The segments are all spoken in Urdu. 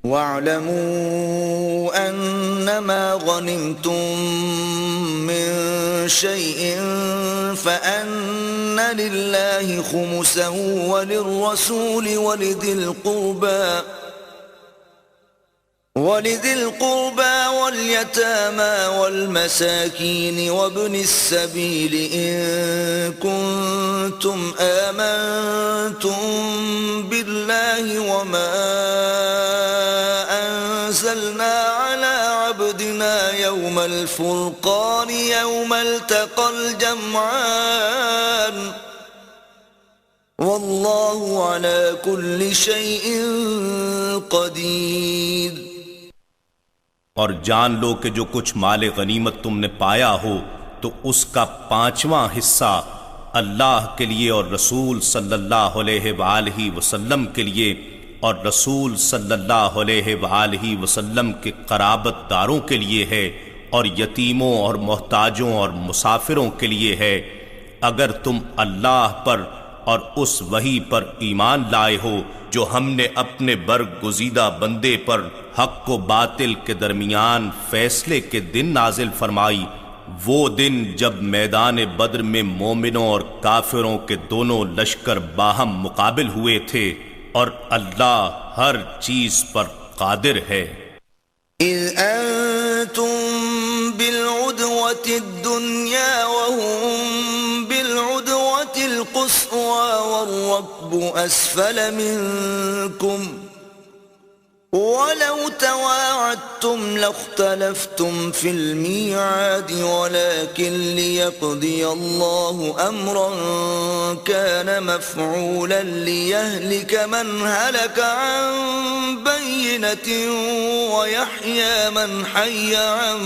وَاعْلَمُوا أَنَّمَا غَنِمْتُم مِّن شَيْءٍ فَأَنَّ لِلَّهِ خُمُسَهُ وَلِلرَّسُولِ وَلِذِي الْقُرْبَى وَالْيَتَامَى وَالْمَسَاكِينِ وَابْنِ السَّبِيلِ إِن كُنتُمْ آمَنتُم بِاللَّهِ وَمَا أَنزَلْنَا عَلَى عَبْدِنَا يَوْمَ الْفُرْقَانِ يَوْمَ الْتَقَى الْجَمْعَانِ وَاللَّهُ عَلَى كُلِّ شَيْءٍ قَدِيرٌ۔ اور جان لو کہ جو کچھ مال غنیمت تم نے پایا ہو تو اس کا 5واں حصہ اللہ کے لیے اور رسول صلی اللہ علیہ وآلہ وسلم کے لیے اور رسول صلی اللہ علیہ وآلہ وسلم کے قرابت داروں کے لیے ہے اور یتیموں اور محتاجوں اور مسافروں کے لیے ہے، اگر تم اللہ پر اور اس وحی پر ایمان لائے ہو جو ہم نے اپنے برگزیدہ بندے پر حق و باطل کے درمیان فیصلے کے دن نازل فرمائی، وہ دن جب میدان بدر میں مومنوں اور کافروں کے دونوں لشکر باہم مقابل ہوئے تھے، اور اللہ ہر چیز پر قادر ہے۔ اذ انتم بالعدوة الدنيا وهم بالعدوة القصوى والركب اسفل منكم ولو تواعدتم لاختلفتم في الميعاد ولكن ليقضي الله امرا كان مفعولا ليهلك من هلك عن بينة ويحيى من حي عن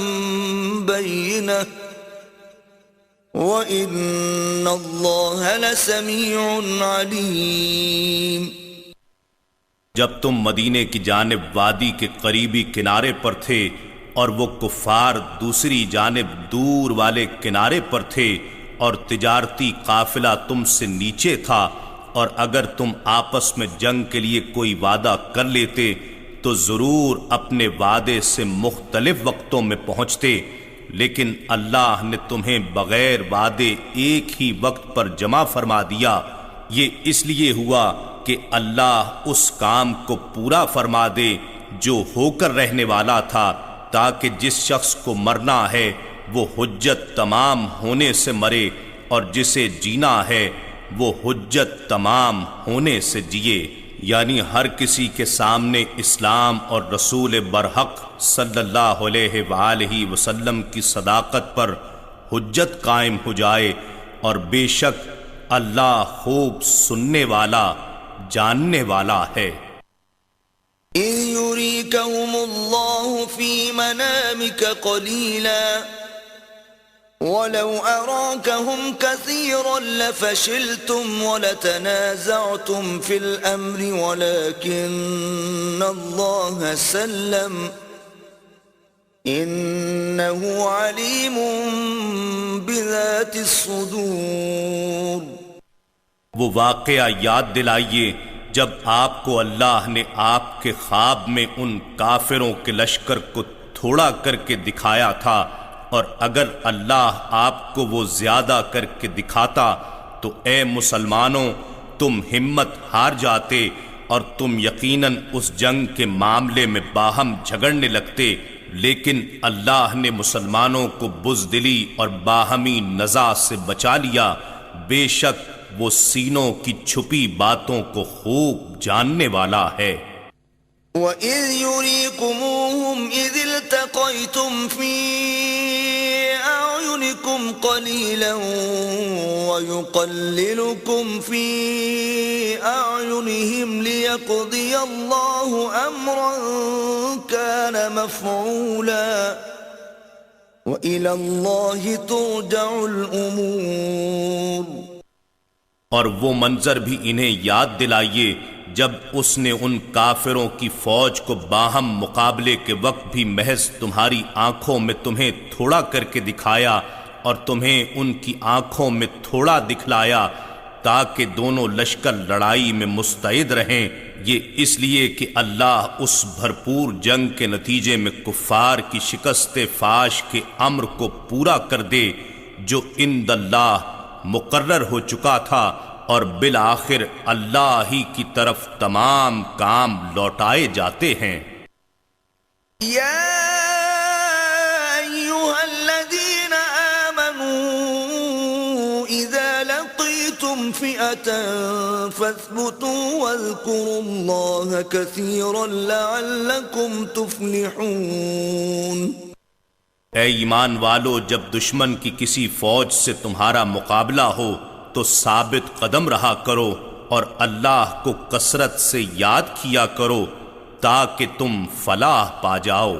بينة وإن الله لسميع عليم۔ جب تم مدینے کی جانب وادی کے قریبی کنارے پر تھے اور وہ کفار دوسری جانب دور والے کنارے پر تھے اور تجارتی قافلہ تم سے نیچے تھا، اور اگر تم آپس میں جنگ کے لیے کوئی وعدہ کر لیتے تو ضرور اپنے وعدے سے مختلف وقتوں میں پہنچتے، لیکن اللہ نے تمہیں بغیر وعدے ایک ہی وقت پر جمع فرما دیا۔ یہ اس لیے ہوا کہ اللہ اس کام کو پورا فرما دے جو ہو کر رہنے والا تھا، تاکہ جس شخص کو مرنا ہے وہ حجت تمام ہونے سے مرے، اور جسے جینا ہے وہ حجت تمام ہونے سے جیے، یعنی ہر کسی کے سامنے اسلام اور رسول برحق صلی اللہ علیہ وآلہ وسلم کی صداقت پر حجت قائم ہو جائے، اور بے شک اللہ خوب سننے والا جاننے والا ہے۔ إِذْ يُرِيكَهُمُ اللَّهُ فِي مَنَامِكَ قَلِيلًا وَلَوْ أَرَاكَهُمْ كَثِيرًا لَفَشِلْتُمْ وَلَتَنَازَعْتُمْ فِي الْأَمْرِ وَلَكِنَّ اللَّهَ سَلَّمَ إِنَّهُ عَلِيمٌ بِذَاتِ الصُّدُورِ۔ وہ واقعہ یاد دلائیے جب آپ کو اللہ نے آپ کے خواب میں ان کافروں کے لشکر کو تھوڑا کر کے دکھایا تھا، اور اگر اللہ آپ کو وہ زیادہ کر کے دکھاتا تو اے مسلمانوں تم ہمت ہار جاتے اور تم یقیناً اس جنگ کے معاملے میں باہم جھگڑنے لگتے، لیکن اللہ نے مسلمانوں کو بزدلی اور باہمی نزاع سے بچا لیا، بے شک وہ سینوں کی چھپی باتوں کو خوب جاننے والا ہے۔ وَإِذْ يُرِيكُمُوهُمْ إِذِ الْتَقَيْتُمْ فِي أَعْيُنِكُمْ قَلِيلًا وَيُقَلِّلُكُمْ فِي أَعْيُنِهِمْ لِيَقْضِيَ اللَّهُ أَمْرًا كَانَ مَفْعُولًا وَإِلَى اللَّهِ تُرْجَعُ الْأُمُورُ۔ اور وہ منظر بھی انہیں یاد دلائیے جب اس نے ان کافروں کی فوج کو باہم مقابلے کے وقت بھی محض تمہاری آنکھوں میں تمہیں تھوڑا کر کے دکھایا اور تمہیں ان کی آنکھوں میں تھوڑا دکھلایا، تاکہ دونوں لشکر لڑائی میں مستعد رہیں، یہ اس لیے کہ اللہ اس بھرپور جنگ کے نتیجے میں کفار کی شکست فاش کے امر کو پورا کر دے جو عند اللہ مقرر ہو چکا تھا، اور بالآخر اللہ ہی کی طرف تمام کام لوٹائے جاتے ہیں۔ يا أيها الذين آمنوا إذا لقيتم فئة فاثبتوا واذكروا الله كثيرا لعلكم تفلحون۔ اے ایمان والو، جب دشمن کی کسی فوج سے تمہارا مقابلہ ہو تو ثابت قدم رہا کرو اور اللہ کو کثرت سے یاد کیا کرو تاکہ تم فلاح پا جاؤ۔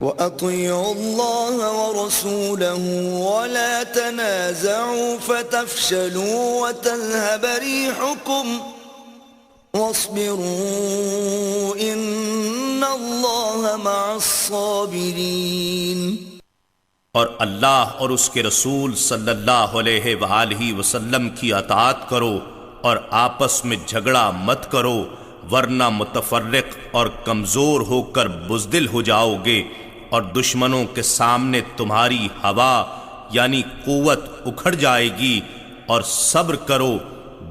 وَأَطِيعُوا اللَّهَ وَرَسُولَهُ وَلَا تَنَازَعُوا فَتَفْشَلُوا وَتَذْهَبَ رِيحُكُمْ وَاصْبِرُوا إِنَّ اللَّهَ مَعَ الصَّابِرِينَ۔ اور اللہ اور اس کے رسول صلی اللہ علیہ وآلہ وسلم کی اطاعت کرو اور آپس میں جھگڑا مت کرو، ورنہ متفرق اور کمزور ہو کر بزدل ہو جاؤ گے، اور دشمنوں کے سامنے تمہاری ہوا یعنی قوت اکھڑ جائے گی، اور صبر کرو،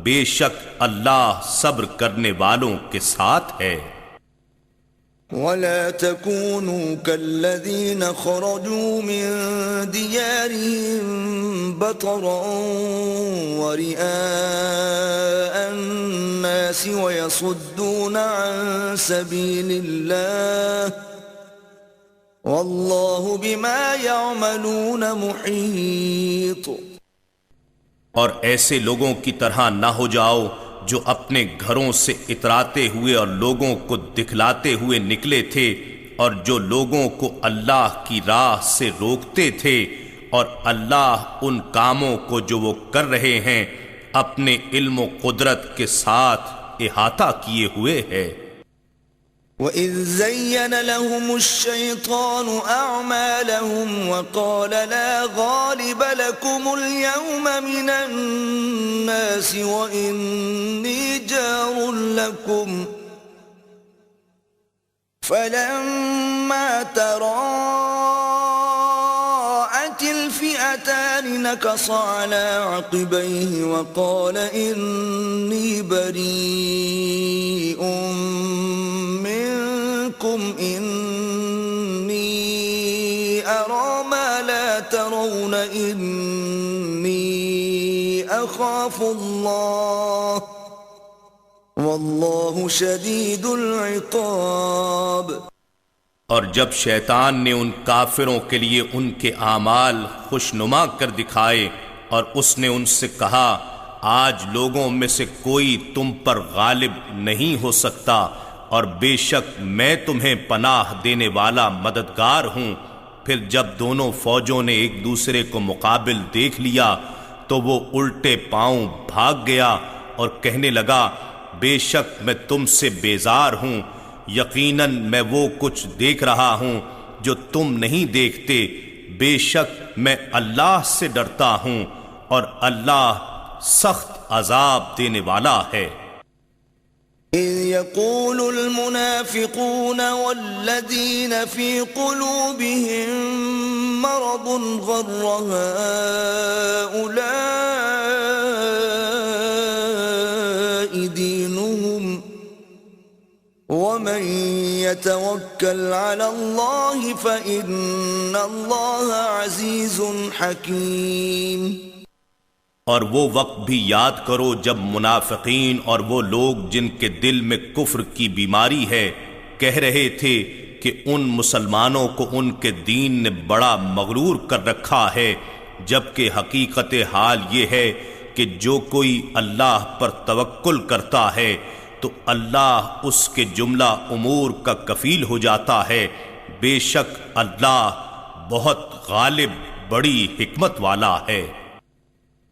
بے شک اللہ صبر کرنے والوں کے ساتھ ہے۔ وَلَا تَكُونُوا كَالَّذِينَ خَرَجُوا مِن دِيَارِهِم بَطَرًا وَرِئَاءَ النَّاسِ وَيَصُدُّونَ عَن سَبِيلِ اللَّهِ وَاللَّهُ بِمَا يَعْمَلُونَ مُحِيطٌ۔ اور ایسے لوگوں کی طرح نہ ہو جاؤ جو اپنے گھروں سے اتراتے ہوئے اور لوگوں کو دکھلاتے ہوئے نکلے تھے، اور جو لوگوں کو اللہ کی راہ سے روکتے تھے، اور اللہ ان کاموں کو جو وہ کر رہے ہیں اپنے علم و قدرت کے ساتھ احاطہ کیے ہوئے ہے۔ وَإِذْ زَيَّنَ لَهُمُ الشَّيْطَانُ أَعْمَالَهُمْ وَقَالَ لَا غَالِبَ لَكُمُ الْيَوْمَ مِنَ النَّاسِ وَإِنِّي جَارٌ لَكُمْ فَلَمَّا تَرَاءَتِ الْفِئَتَانِ نَكَصَ عَلَى عَقِبَيْهِ وَقَالَ إِنِّي بَرِيءٌ إِنِّي أَرَى مَا لَا تَرَوْنَ إِنِّي أَخَافُ اللَّهَ وَاللَّهُ شَدِيدُ الْعِقَابِ۔ اور جب شیطان نے ان کافروں کے لیے ان کے اعمال خوشنما کر دکھائے اور اس نے ان سے کہا آج لوگوں میں سے کوئی تم پر غالب نہیں ہو سکتا، اور بے شک میں تمہیں پناہ دینے والا مددگار ہوں، پھر جب دونوں فوجوں نے ایک دوسرے کو مقابل دیکھ لیا تو وہ الٹے پاؤں بھاگ گیا اور کہنے لگا بے شک میں تم سے بیزار ہوں، یقیناً میں وہ کچھ دیکھ رہا ہوں جو تم نہیں دیکھتے، بے شک میں اللہ سے ڈرتا ہوں اور اللہ سخت عذاب دینے والا ہے۔ إِذْ يَقُولُ الْمُنَافِقُونَ وَالَّذِينَ فِي قُلُوبِهِم مَّرَضٌ غَرَّ هَٰؤُلَاءِ دِينُهُمْ وَمَن يَتَوَكَّلْ عَلَى اللَّهِ فَإِنَّ اللَّهَ عَزِيزٌ حَكِيمٌ۔ اور وہ وقت بھی یاد کرو جب منافقین اور وہ لوگ جن کے دل میں کفر کی بیماری ہے کہہ رہے تھے کہ ان مسلمانوں کو ان کے دین نے بڑا مغرور کر رکھا ہے، جبکہ حقیقت حال یہ ہے کہ جو کوئی اللہ پر توکل کرتا ہے تو اللہ اس کے جملہ امور کا کفیل ہو جاتا ہے، بے شک اللہ بہت غالب بڑی حکمت والا ہے۔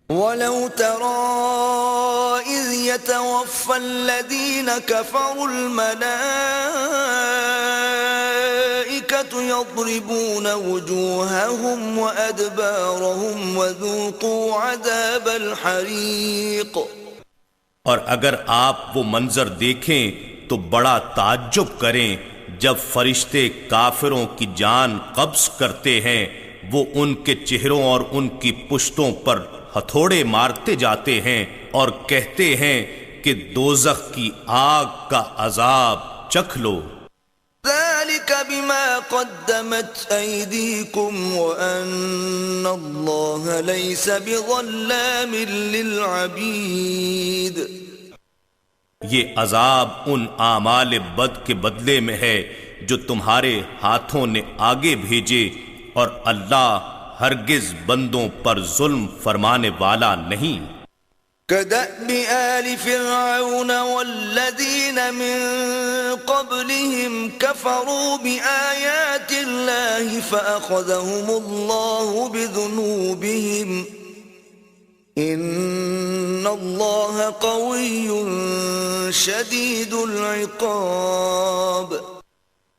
وَلَوْ تَرَىٰ إِذْ يَتَوَفَّى الَّذِينَ كَفَرُوا الْمَلَائِكَةُ الملائكة يضربون وجوههم وأدبارهم وذوقوا عذاب الحريق۔ اور اگر آپ وہ منظر دیکھیں تو بڑا تعجب کریں جب فرشتے کافروں کی جان قبض کرتے ہیں، وہ ان کے چہروں اور ان کی پشتوں پر ہتھوڑے مارتے جاتے ہیں اور کہتے ہیں کہ دوزخ کی آگ کا عذاب چکھ لو۔ ذلك بما قدمت أيديكم وأن الله ليس بظلام للعبيد۔ یہ عذاب ان اعمال بد کے بدلے میں ہے جو تمہارے ہاتھوں نے آگے بھیجے، اور اللہ ہرگز بندوں پر ظلم فرمانے والا نہیں۔ كدأب آل فرعون والذين من قبلهم كفروا بآيات الله فأخذهم الله بذنوبهم إن الله قوي شديد العقاب۔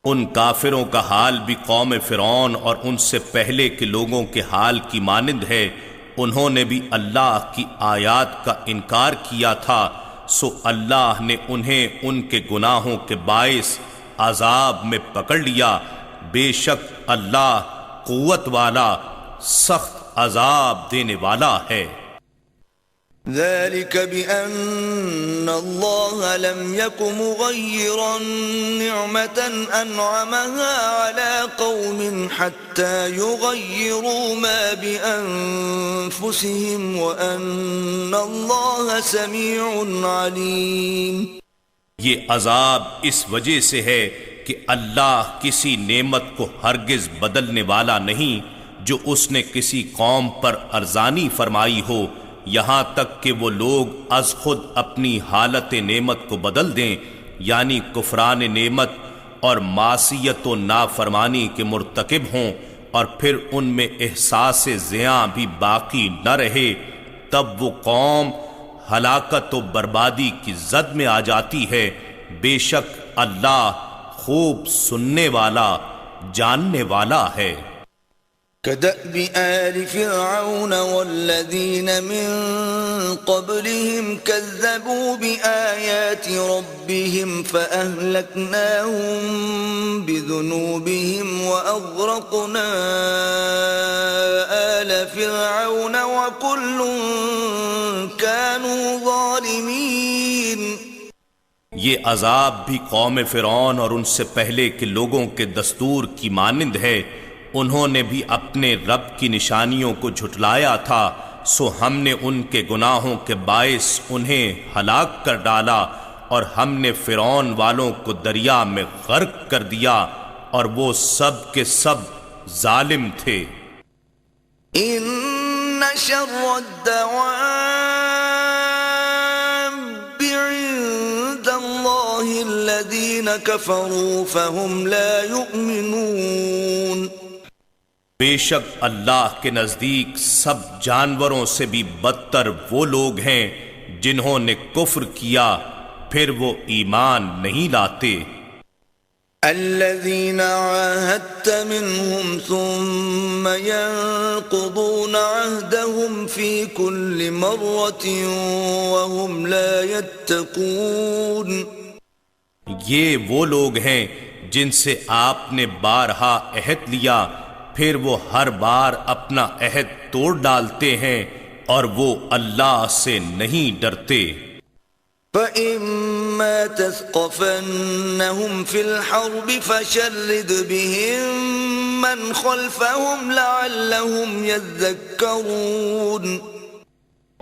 ان کافروں کا حال بھی قوم فرعون اور ان سے پہلے کے لوگوں کے حال کی مانند ہے۔ انہوں نے بھی اللہ کی آیات کا انکار کیا تھا، سو اللہ نے انہیں ان کے گناہوں کے باعث عذاب میں پکڑ لیا۔ بے شک اللہ قوت والا، سخت عذاب دینے والا ہے۔ ذلك بأن الله لم يكن مغيرا نعمة أنعمها على قوم حتى يغيروا ما بأنفسهم وأن الله سميع عليم۔ یہ عذاب اس وجہ سے ہے کہ اللہ کسی نعمت کو ہرگز بدلنے والا نہیں جو اس نے کسی قوم پر ارزانی فرمائی ہو، یہاں تک کہ وہ لوگ از خود اپنی حالت نعمت کو بدل دیں، یعنی کفران نعمت اور معصیت و نافرمانی کے مرتکب ہوں، اور پھر ان میں احساس زیاں بھی باقی نہ رہے، تب وہ قوم ہلاکت و بربادی کی زد میں آ جاتی ہے۔ بے شک اللہ خوب سننے والا، جاننے والا ہے۔ كدأب آل فرعون والذين من قبلهم كذبوا بآيات ربهم فأهلكناهم بذنوبهم وأغرقنا آل فرعون وكل كانوا ظالمين۔ یہ عذاب بھی قوم فرعون اور ان سے پہلے کے لوگوں کے دستور کی مانند ہے۔ انہوں نے بھی اپنے رب کی نشانیوں کو جھٹلایا تھا، سو ہم نے ان کے گناہوں کے باعث انہیں ہلاک کر ڈالا، اور ہم نے فرعون والوں کو دریا میں غرق کر دیا، اور وہ سب کے سب ظالم تھے۔ ان شر الدواب عند اللہ الذین کفروا فهم لا یؤمنون۔ بے شک اللہ کے نزدیک سب جانوروں سے بھی بدتر وہ لوگ ہیں جنہوں نے کفر کیا پھر وہ ایمان نہیں لاتے۔ الذين عاهدت منهم ثم ينقضون عهدهم في كل مرة وهم لا يتقون۔ یہ وہ لوگ ہیں جن سے آپ نے بارہا عہد لیا، پھر وہ ہر بار اپنا عہد توڑ ڈالتے ہیں اور وہ اللہ سے نہیں ڈرتے۔ فَإِمَّا تَثْقَفَنَّهُمْ فِي الْحَرْبِ فَشَرِّدْ بِهِمْ مَنْ خَلْفَهُمْ لَعَلَّهُمْ يَذَّكَّرُونَ۔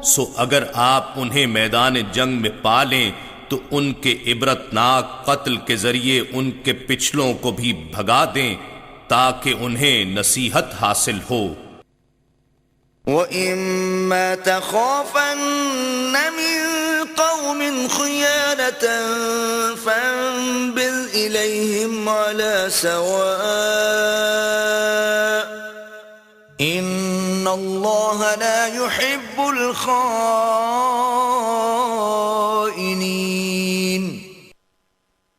سو اگر آپ انہیں میدان جنگ میں پا لیں تو ان کے عبرتناک قتل کے ذریعے ان کے پچھلوں کو بھی بھگا دیں تاکہ انہیں نصیحت حاصل ہو۔ وَإِمَّا تَخَافَنَّ مِن قَوْمٍ خِيَانَةً فَانبِذْ إِلَيْهِمْ عَلَى سَوَاءٍ إِنَّ اللَّهَ لَا يُحِبُّ الْخَائِنِينَ۔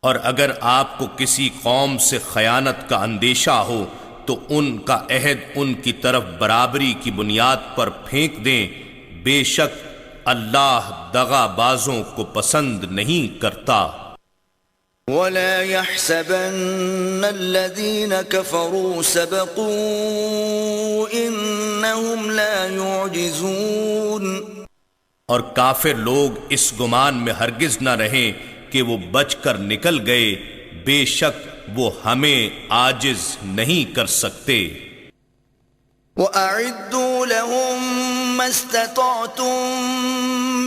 اور اگر آپ کو کسی قوم سے خیانت کا اندیشہ ہو تو ان کا عہد ان کی طرف برابری کی بنیاد پر پھینک دیں، بے شک اللہ دغا بازوں کو پسند نہیں کرتا۔ وَلَا يَحْسَبَنَّ الَّذِينَ كَفَرُوا سَبَقُوا إِنَّهُمْ لَا يُعْجِزُونَ، اور کافر لوگ اس گمان میں ہرگز نہ رہیں کہ وہ بچ کر نکل گئے، بے شک وہ ہمیں عاجز نہیں کر سکتے۔ وَأَعِدُّوا لَهُم مَّا اسْتَطَعْتُم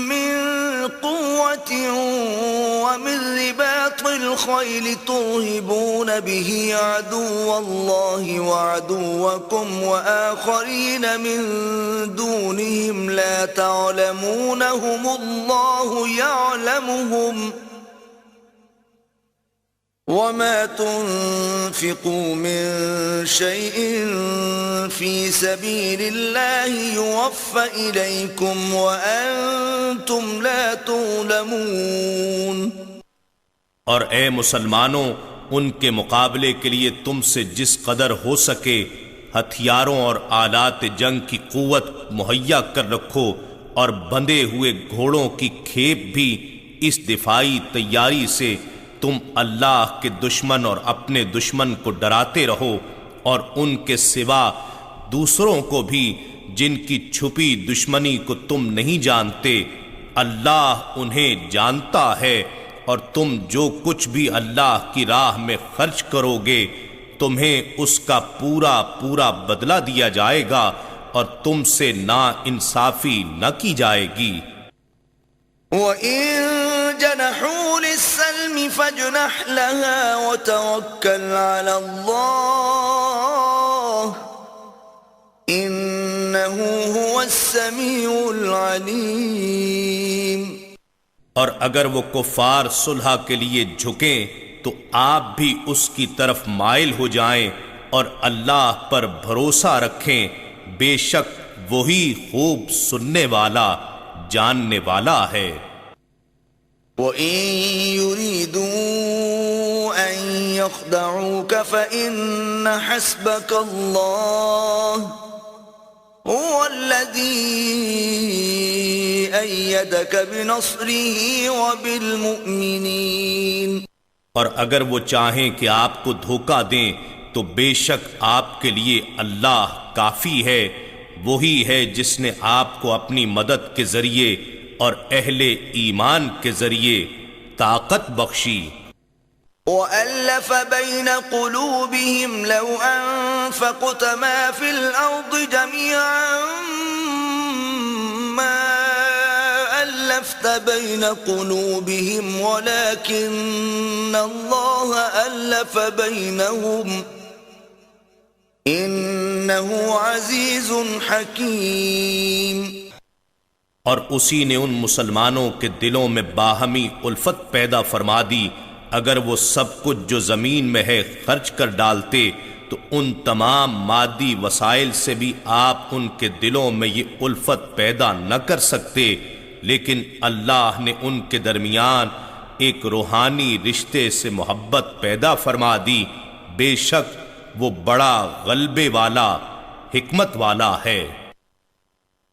مِّن قُوَّةٍ وَمِن رِّبَاطِ الْخَيْلِ تُرْهِبُونَ بِهِ عَدُوَّ اللَّهِ وَعَدُوَّكُمْ وَآخَرِينَ مِن دُونِهِمْ لَا تَعْلَمُونَهُمُ اللَّهُ يَعْلَمُهُمْ ۚ وَمَا تُنْفِقُوا مِنْ شَيْءٍ فِي سَبِيلِ اللَّهِ يُوَفَّ إِلَيْكُمْ وَأَنْتُمْ لَا تُظْلَمُونَ۔ اور اے مسلمانوں، ان کے مقابلے کے لیے تم سے جس قدر ہو سکے ہتھیاروں اور آلات جنگ کی قوت مہیا کر رکھو، اور بندھے ہوئے گھوڑوں کی کھیپ بھی اس دفاعی تیاری سے تم اللہ کے دشمن اور اپنے دشمن کو ڈراتے رہو، اور ان کے سوا دوسروں کو بھی جن کی چھپی دشمنی کو تم نہیں جانتے، اللہ انہیں جانتا ہے، اور تم جو کچھ بھی اللہ کی راہ میں خرچ کرو گے تمہیں اس کا پورا پورا بدلہ دیا جائے گا، اور تم سے نا انصافی نہ کی جائے گی۔ وَإِن جَنَحُوا لِلسَّلْمِ فَاجْنَحْ لَهَا وَتَوَكَّلْ عَلَى اللَّهِ إِنَّهُ هُوَ السَّمِيعُ الْعَلِيمُ۔ اور اگر وہ کفار صلح کے لیے جھکیں تو آپ بھی اس کی طرف مائل ہو جائیں اور اللہ پر بھروسہ رکھیں، بے شک وہی خوب سننے والا جاننے والا ہے۔ وَإِن يُرِيدُوا أَن يَخْدَعُوكَ فَإِنَّ حَسْبَكَ اللَّهُ هُوَ الَّذِي أَيَّدَكَ بِنَصْرِهِ وَبِالْمُؤْمِنِينَ۔ اور اگر وہ چاہیں کہ آپ کو دھوکہ دیں تو بے شک آپ کے لیے اللہ کافی ہے، وہی ہے جس نے آپ کو اپنی مدد کے ذریعے اور اہل ایمان کے ذریعے طاقت بخشی۔ وَأَلَّفَ بَيْنَ قُلُوبِهِمْ لَوْ أَنفَقْتَ مَا فِي الْأَرْضِ جَمِيعًا مَا أَلَّفْتَ بَيْنَ قُلُوبِهِمْ وَلَكِنَّ اللَّهَ أَلَّفَ بَيْنَهُمْ إِنَّهُ عَزِيزٌ حَكِيمٌ۔ اور اسی نے ان مسلمانوں کے دلوں میں باہمی الفت پیدا فرما دی، اگر وہ سب کچھ جو زمین میں ہے خرچ کر ڈالتے تو ان تمام مادی وسائل سے بھی آپ ان کے دلوں میں یہ الفت پیدا نہ کر سکتے، لیکن اللہ نے ان کے درمیان ایک روحانی رشتے سے محبت پیدا فرما دی، بے شک وہ بڑا غلبے والا حکمت والا ہے۔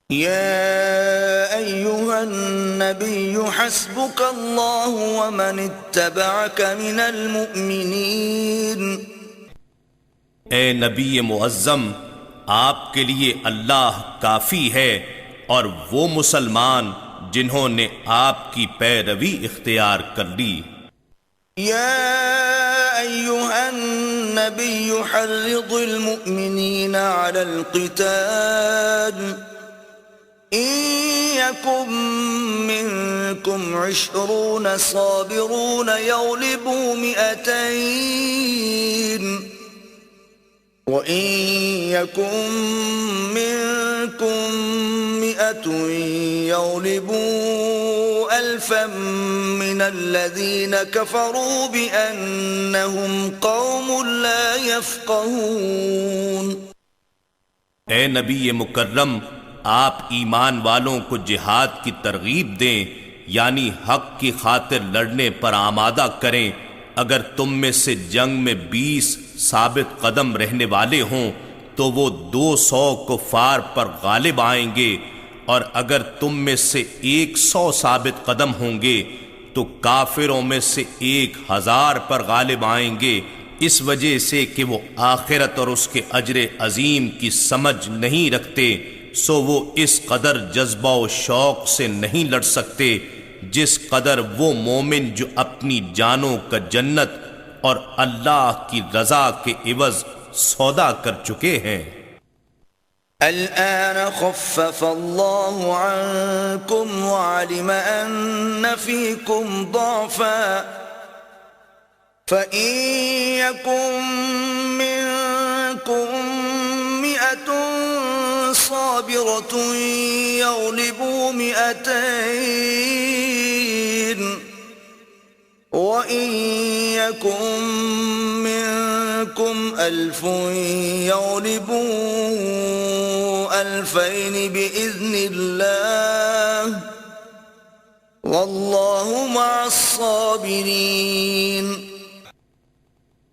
يا أيها النبي حسبك الله ومن اتبعك من المؤمنين۔ اے نبی معظم، آپ کے لیے اللہ کافی ہے اور وہ مسلمان جنہوں نے آپ کی پیروی اختیار کر لی۔ يا أيها النبي حرض المؤمنين على القتال إن يكن منكم 20 صابرون يغلبوا 200 وإن يكن منكم 100 يغلبوا 1000 من الذين كفروا بأنهم قوم لا يفقهون۔ اے نبی مکرم، آپ ایمان والوں کو جہاد کی ترغیب دیں، یعنی حق کی خاطر لڑنے پر آمادہ کریں، اگر تم میں سے جنگ میں 20 ثابت قدم رہنے والے ہوں تو وہ 200 کفار پر غالب آئیں گے، اور اگر تم میں سے 100 ثابت قدم ہوں گے تو کافروں میں سے 1000 پر غالب آئیں گے، اس وجہ سے کہ وہ آخرت اور اس کے اجر عظیم کی سمجھ نہیں رکھتے، سو وہ اس قدر جذبہ و شوق سے نہیں لڑ سکتے جس قدر وہ مومن جو اپنی جانوں کا جنت اور اللہ کی رضا کے عوض سودا کر چکے ہیں۔ الآن خفف الله عنكم وعلم أن فيكم ضعفا فإن يكن منكم 100 صابرة يغلبوا 200 وإن يكن منكم 1000 يغلبوا 2000 بإذن الله والله مع الصابرين۔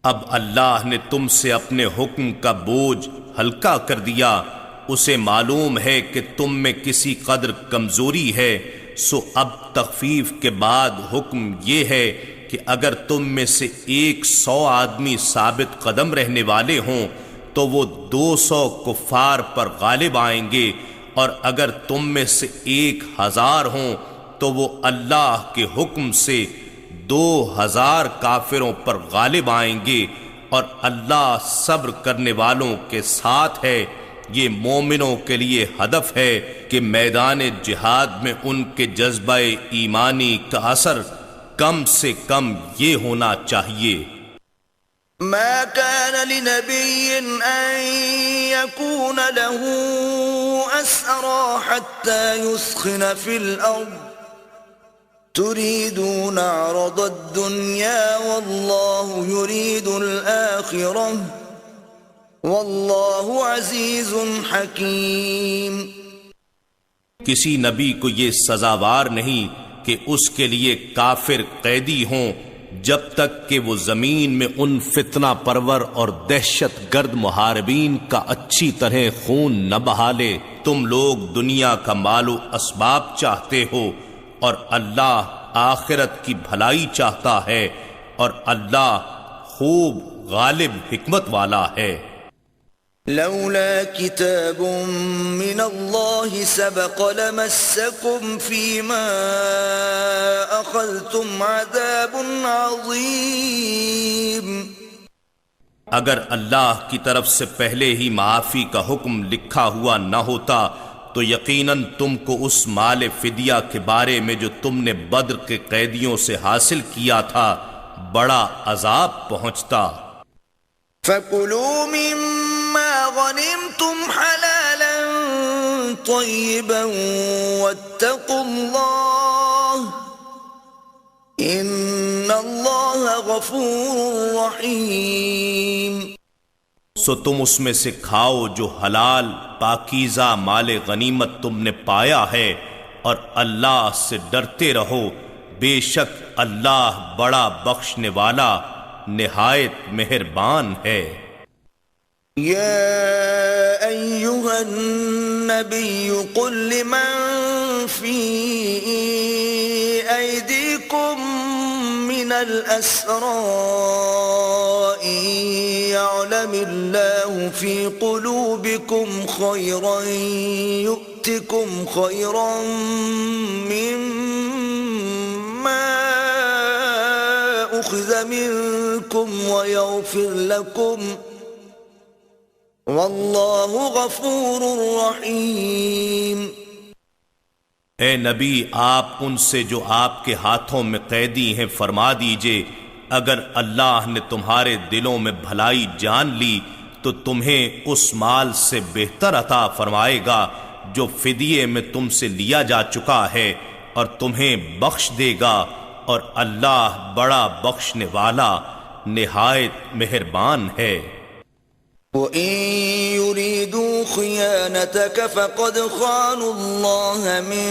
اب اللہ نے تم سے اپنے حکم کا بوجھ ہلکا کر دیا، اسے معلوم ہے کہ تم میں کسی قدر کمزوری ہے، سو اب تخفیف کے بعد حکم یہ ہے کہ اگر تم میں سے 100 آدمی ثابت قدم رہنے والے ہوں تو وہ 200 کفار پر غالب آئیں گے، اور اگر تم میں سے 1000 ہوں تو وہ اللہ کے حکم سے 2000 کافروں پر غالب آئیں گے، اور اللہ صبر کرنے والوں کے ساتھ ہے۔ یہ مومنوں کے لیے ہدف ہے کہ میدان جہاد میں ان کے جذبہ ایمانی کا اثر کم سے کم یہ ہونا چاہیے۔ ما كان لنبي أن يكون له أسرى حتى يثخن في الأرض تريدون عرض الدنيا والله يريد الآخرة والله عزيز حكيم۔ کسی نبی کو یہ سزاوار نہیں کہ اس کے لیے کافر قیدی ہوں جب تک کہ وہ زمین میں ان فتنہ پرور اور دہشت گرد محاربین کا اچھی طرح خون نہ بہا لے۔ تم لوگ دنیا کا مال و اسباب چاہتے ہو اور اللہ آخرت کی بھلائی چاہتا ہے، اور اللہ خوب غالب حکمت والا ہے۔ لولا كتاب من الله سبق لمسكم فيما أخذتم عذاب عظيم۔ اگر اللہ کی طرف سے پہلے ہی معافی کا حکم لکھا ہوا نہ ہوتا تو یقیناً تم کو اس مال فدیہ کے بارے میں جو تم نے بدر کے قیدیوں سے حاصل کیا تھا بڑا عذاب پہنچتا۔ فَكُلُوا مِمَّا غَنِمْتُمْ حَلَالًا طَيِّبًا وَاتَّقُوا اللَّهَ إِنَّ اللَّهَ غَفُورٌ رَحِيمٌ۔ سو تم اس میں سے کھاؤ جو حلال پاکیزہ مال غنیمت تم نے پایا ہے، اور اللہ سے ڈرتے رہو، بے شک اللہ بڑا بخشنے والا نہایت مہربان ہے۔ یا ایہا النبی قل لمن فی ایدیکم من الاسراء یعلم اللہ فی قلوبکم خیرا یؤتکم خیرا مما اخذ منکم ویغفر لکم واللہ غفور رحیم۔ اے نبی، آپ ان سے جو آپ کے ہاتھوں میں قیدی ہیں فرما دیجئے، اگر اللہ نے تمہارے دلوں میں بھلائی جان لی تو تمہیں اس مال سے بہتر عطا فرمائے گا جو فدیے میں تم سے لیا جا چکا ہے، اور تمہیں بخش دے گا، اور اللہ بڑا بخشنے والا نہایت مہربان ہے۔ وَإِن يُرِيدُوا خِيَانَتَكَ فَقَدْ خَانُوا اللَّهَ مِن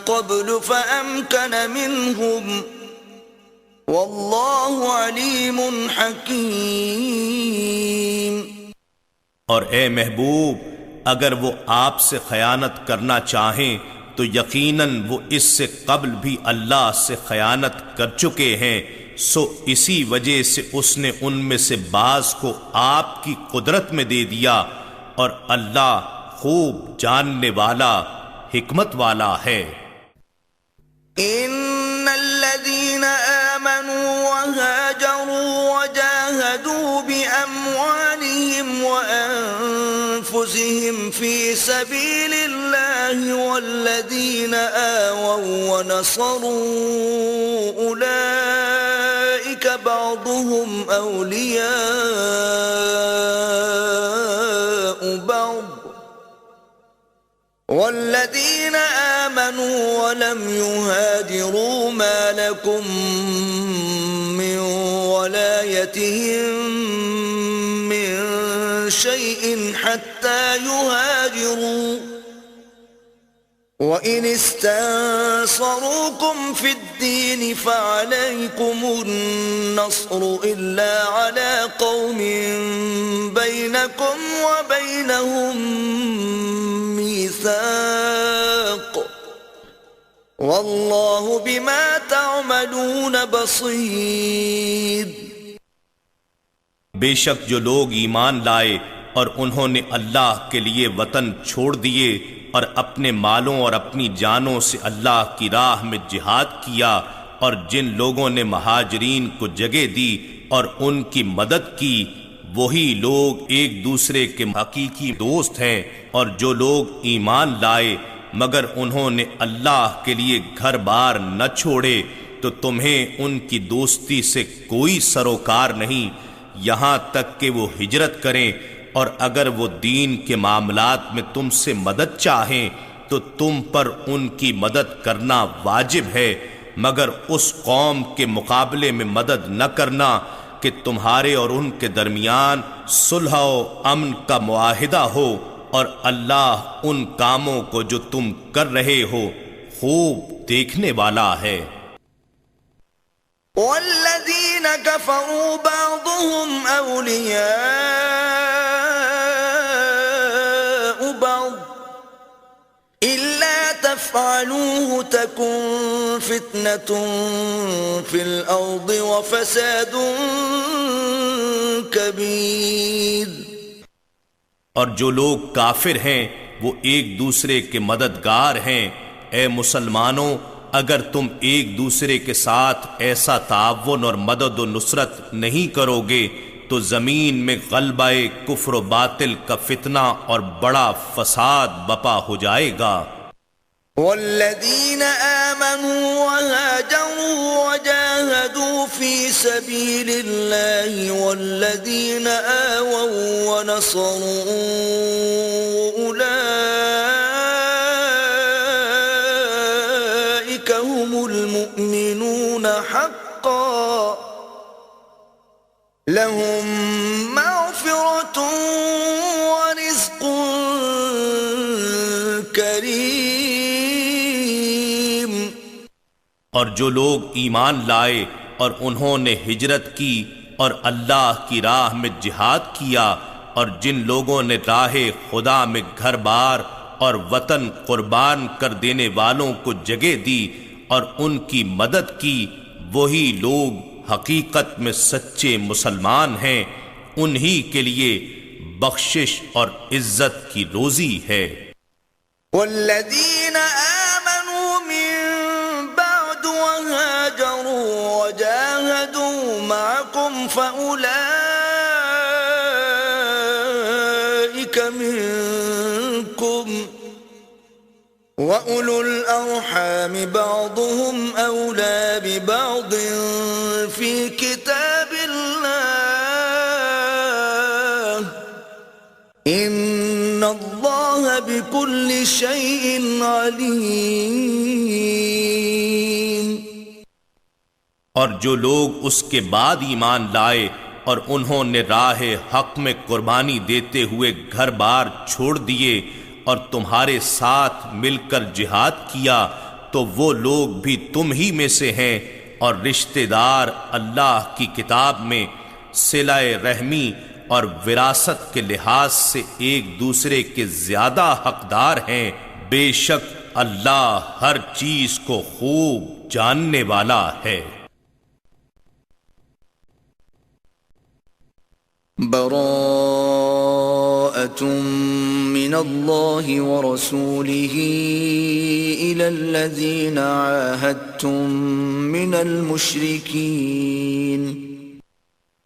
قَبْلُ فَأَمْكَنَ مِنْهُمْ واللہ علیم حکیم۔ اور اے محبوب، اگر وہ آپ سے خیانت کرنا چاہیں تو یقیناً وہ اس سے قبل بھی اللہ سے خیانت کر چکے ہیں، سو اسی وجہ سے اس نے ان میں سے بعض کو آپ کی قدرت میں دے دیا، اور اللہ خوب جاننے والا حکمت والا ہے۔ ان الذين آمنوا وهاجروا وجاهدوا بأموالهم وأنفسهم في سبيل الله والذين آووا ونصروا أولئك بعضهم أولياء بعض والذين آمنوا ولم يهاجروا ما لكم من ولايتهم من شيء حتى يهاجروا وإن استنصروكم في الدين فعليكم النصر إلا على قوم بينكم وبينهم ميثاق واللہ بما تعملون بصیر۔ بے شک جو لوگ ایمان لائے اور انہوں نے اللہ کے لیے وطن چھوڑ دیے اور اپنے مالوں اور اپنی جانوں سے اللہ کی راہ میں جہاد کیا، اور جن لوگوں نے مہاجرین کو جگہ دی اور ان کی مدد کی، وہی لوگ ایک دوسرے کے حقیقی دوست ہیں۔ اور جو لوگ ایمان لائے مگر انہوں نے اللہ کے لیے گھر بار نہ چھوڑے تو تمہیں ان کی دوستی سے کوئی سروکار نہیں یہاں تک کہ وہ ہجرت کریں، اور اگر وہ دین کے معاملات میں تم سے مدد چاہیں تو تم پر ان کی مدد کرنا واجب ہے، مگر اس قوم کے مقابلے میں مدد نہ کرنا کہ تمہارے اور ان کے درمیان صلح و امن کا معاہدہ ہو، اور اللہ ان کاموں کو جو تم کر رہے ہو خوب دیکھنے والا ہے۔ والذین کفروا بعضهم اولیاء بعض الا تفعلوه تکن فتنة فی الارض وفساد کبیر۔ اور جو لوگ کافر ہیں وہ ایک دوسرے کے مددگار ہیں، اے مسلمانوں اگر تم ایک دوسرے کے ساتھ ایسا تعاون اور مدد و نصرت نہیں کرو گے تو زمین میں غلبہ کفر و باطل کا فتنہ اور بڑا فساد بپا ہو جائے گا۔ والذین آمنوا وهاجروا وجاهدوا في سبيل الله والذين آووا ونصروا أولئك هم المؤمنون حقا لهم مغفرة ورزق کریم۔ اور جو لوگ ایمان لائے اور انہوں نے ہجرت کی اور اللہ کی راہ میں جہاد کیا، اور جن لوگوں نے راہ خدا میں گھر بار اور وطن قربان کر دینے والوں کو جگہ دی اور ان کی مدد کی، وہی لوگ حقیقت میں سچے مسلمان ہیں، انہی کے لیے بخشش اور عزت کی روزی ہے۔ والذین آمنوا من بعد وهاجروا وجاهدوا معكم فأولئك منكم وَأُولُو الْأَرْحَامِ بَعْضُهُمْ أَوْلَى بِبَعْضٍ فِي كِتَابِ اللَّهِ إِنَّ اللَّهَ بِكُلِّ شَيْءٍ عَلِيمٌ۔ اور جو لوگ اس کے بعد ایمان لائے اور انہوں نے راہ حق میں قربانی دیتے ہوئے گھر بار چھوڑ دیے اور تمہارے ساتھ مل کر جہاد کیا تو وہ لوگ بھی تم ہی میں سے ہیں، اور رشتہ دار اللہ کی کتاب میں صلہ رحمی اور وراثت کے لحاظ سے ایک دوسرے کے زیادہ حقدار ہیں، بے شک اللہ ہر چیز کو خوب جاننے والا ہے۔ براءة من اللہ ورسولہ إلی الذین عاہدتم من المشرکین۔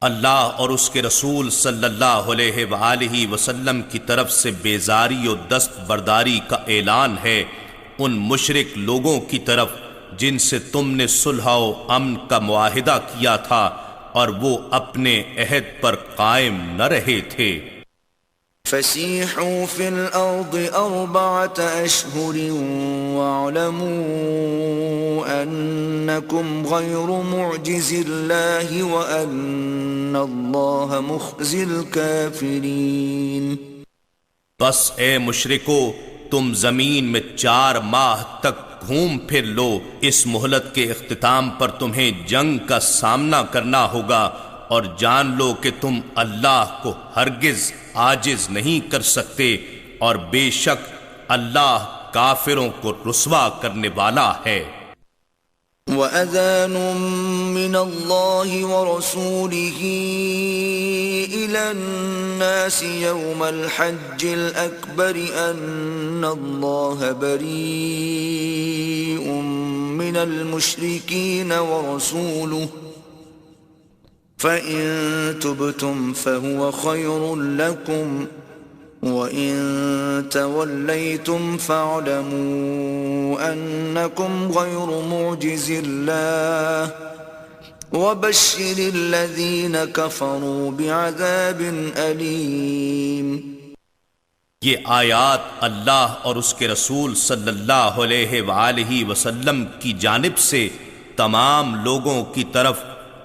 اللہ اور اس کے رسول صلی اللہ علیہ وآلہ وسلم کی طرف سے بیزاری و دست برداری کا اعلان ہے ان مشرک لوگوں کی طرف جن سے تم نے صلح و امن کا معاہدہ کیا تھا اور وہ اپنے عہد پر قائم نہ رہے تھے۔ فسیحوا فی الارض 4 اشہر واعلموا انکم غیر معجز اللہ وان اللہ مخزی الکافرین۔ بس اے مشرکو، تم زمین میں 4 ماہ تک گھوم پھر لو، اس مہلت کے اختتام پر تمہیں جنگ کا سامنا کرنا ہوگا، اور جان لو کہ تم اللہ کو ہرگز عاجز نہیں کر سکتے، اور بے شک اللہ کافروں کو رسوا کرنے والا ہے۔ وَأَذَانٌ مِّنَ اللَّهِ وَرَسُولِهِ إِلَى النَّاسِ يَوْمَ الْحَجِّ الْأَكْبَرِ أَنَّ اللَّهَ بَرِيءٌ مِّنَ الْمُشْرِكِينَ وَرَسُولُهُ فَإِن تُبْتُمْ فَهُوَ خَيْرٌ لَكُمْ وَإِن تَوَلَّيْتُمْ فَاعْلَمُوا أَنَّكُمْ غَيْرُ مُعْجِزِ اللَّهِ وَبَشِّرِ الَّذِينَ كَفَرُوا بِعَذَابٍ أَلِيمٍ۔ یہ آیات اللہ اور اس کے رسول صلی اللہ علیہ وآلہ وسلم کی جانب سے تمام لوگوں کی طرف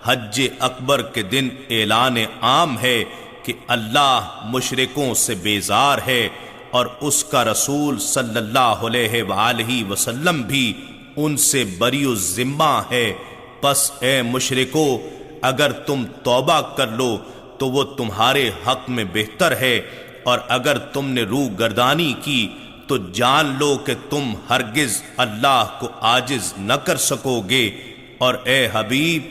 حج اکبر کے دن اعلان عام ہے کہ اللہ مشرکوں سے بیزار ہے اور اس کا رسول صلی اللہ علیہ وآلہ وسلم بھی ان سے بری الذمہ ہے۔ پس اے مشرکو، اگر تم توبہ کر لو تو وہ تمہارے حق میں بہتر ہے، اور اگر تم نے روح گردانی کی تو جان لو کہ تم ہرگز اللہ کو عاجز نہ کر سکو گے، اور اے حبیب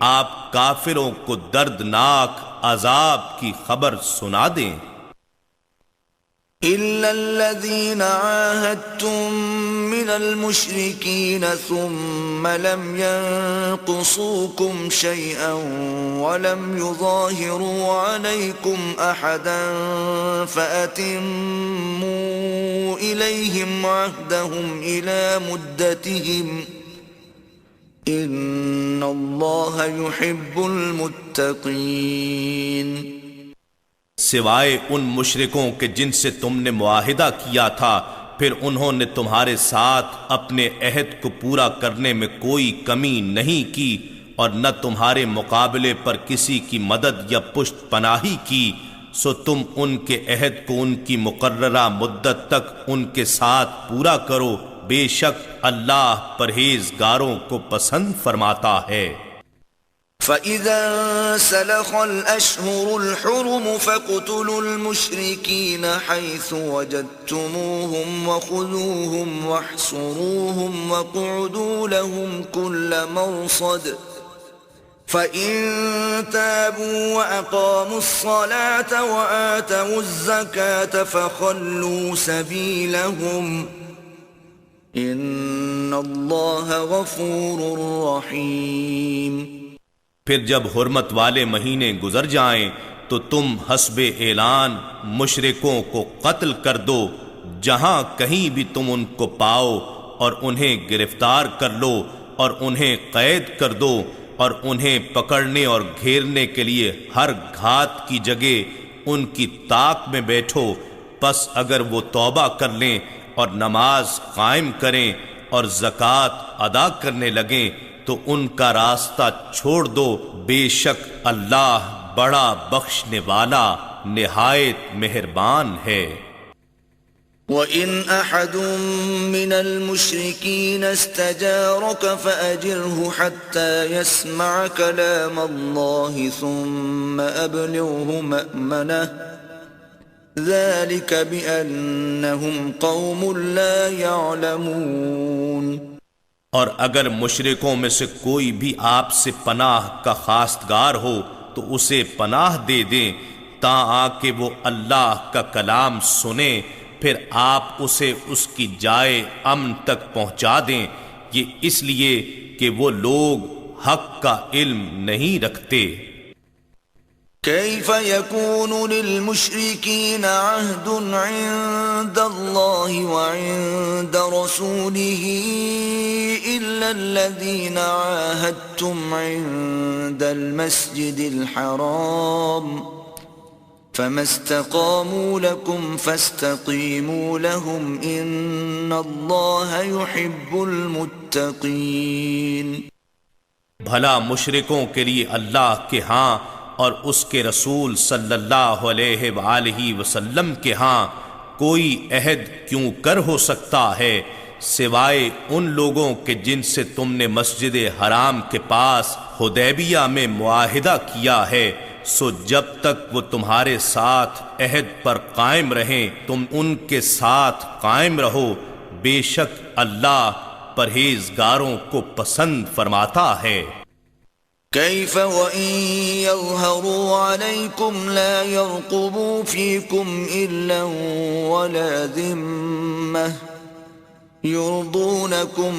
آپ کافروں کو دردناک عذاب کی خبر سنا دیں۔ إِلَّا الَّذِينَ عَاهَدتُّم مِّنَ الْمُشْرِكِينَ ثُمَّ لَمْ يَنقُصُوكُمْ شَيْئًا وَلَمْ يُظَاهِرُوا عَلَيْكُمْ أَحَدًا فَأَتِمُّوا إِلَيْهِمْ عَهْدَهُمْ إِلَى مُدَّتِهِمْ إِنَّ اللَّهَ يُحِبُّ الْمُتَّقِينَ۔ سوائے ان مشرکوں کے جن سے تم نے معاہدہ کیا تھا، پھر انہوں نے تمہارے ساتھ اپنے عہد کو پورا کرنے میں کوئی کمی نہیں کی، اور نہ تمہارے مقابلے پر کسی کی مدد یا پشت پناہی کی، سو تم ان کے عہد کو ان کی مقررہ مدت تک ان کے ساتھ پورا کرو، بے شک اللہ پرہیزگاروں کو پسند فرماتا ہے۔ فَإِذَا انسَلَخَ الْأَشْهُرُ الْحُرُمُ فَاقْتُلُوا الْمُشْرِكِينَ حَيْثُ وَجَدتُّمُوهُمْ وَخُذُوهُمْ وَاحْصُرُوهُمْ وَاقْعُدُوا لَهُمْ كُلَّ مَرْصَدٍ فَإِن تَابُوا وَأَقَامُوا الصَّلَاةَ وَآتَوُا الزَّكَاةَ فَخَلُّوا سَبِيلَهُمْ ان اللہ غفور رحیم۔ پھر جب حرمت والے مہینے گزر جائیں تو تم حسب اعلان مشرکوں کو قتل کر دو، جہاں کہیں بھی تم ان کو پاؤ، اور انہیں گرفتار کر لو اور انہیں قید کر دو، اور انہیں پکڑنے اور گھیرنے کے لیے ہر گھات کی جگہ ان کی طاق میں بیٹھو۔ پس اگر وہ توبہ کر لیں اور نماز قائم کریں اور زکوٰۃ ادا کرنے لگیں تو ان کا راستہ چھوڑ دو، بے شک اللہ بڑا بخشنے والا نہایت مہربان ہے۔ وَإِنْ أَحَدٌ مِّنَ الْمُشْرِكِينَ اسْتَجَارَكَ فَأَجِرْهُ حَتَّى يَسْمَعَ كَلَامَ اللَّهِ ثُمَّ أَبْلِغْهُ مَأْمَنَهُ ذَلِكَ بِأَنَّهُمْ قَوْمٌ لَا يَعْلَمُونَ۔ اور اگر مشرکوں میں سے کوئی بھی آپ سے پناہ کا خواستگار ہو تو اسے پناہ دے دیں تاں کہ وہ اللہ کا کلام سنے، پھر آپ اسے اس کی جائے امن تک پہنچا دیں، یہ اس لیے کہ وہ لوگ حق کا علم نہیں رکھتے۔ كيف يكون للمشركين عهد عند الله وعند رسوله إلا الذين عاهدتم عند المسجد الحرام فما استقاموا لكم فاستقيموا لهم إن الله يحب المتقين۔ بھلا مشرکوں کے لیے اللہ کے ہاں اور اس کے رسول صلی اللہ علیہ وآلہ وسلم کے ہاں کوئی عہد کیوں کر ہو سکتا ہے سوائے ان لوگوں کے جن سے تم نے مسجد حرام کے پاس حدیبیہ میں معاہدہ کیا ہے، سو جب تک وہ تمہارے ساتھ عہد پر قائم رہیں تم ان کے ساتھ قائم رہو، بے شک اللہ پرہیزگاروں کو پسند فرماتا ہے۔ كيف وإن يظهروا عليكم لا يرقبوا فيكم إلا ولا ذمة يرضونكم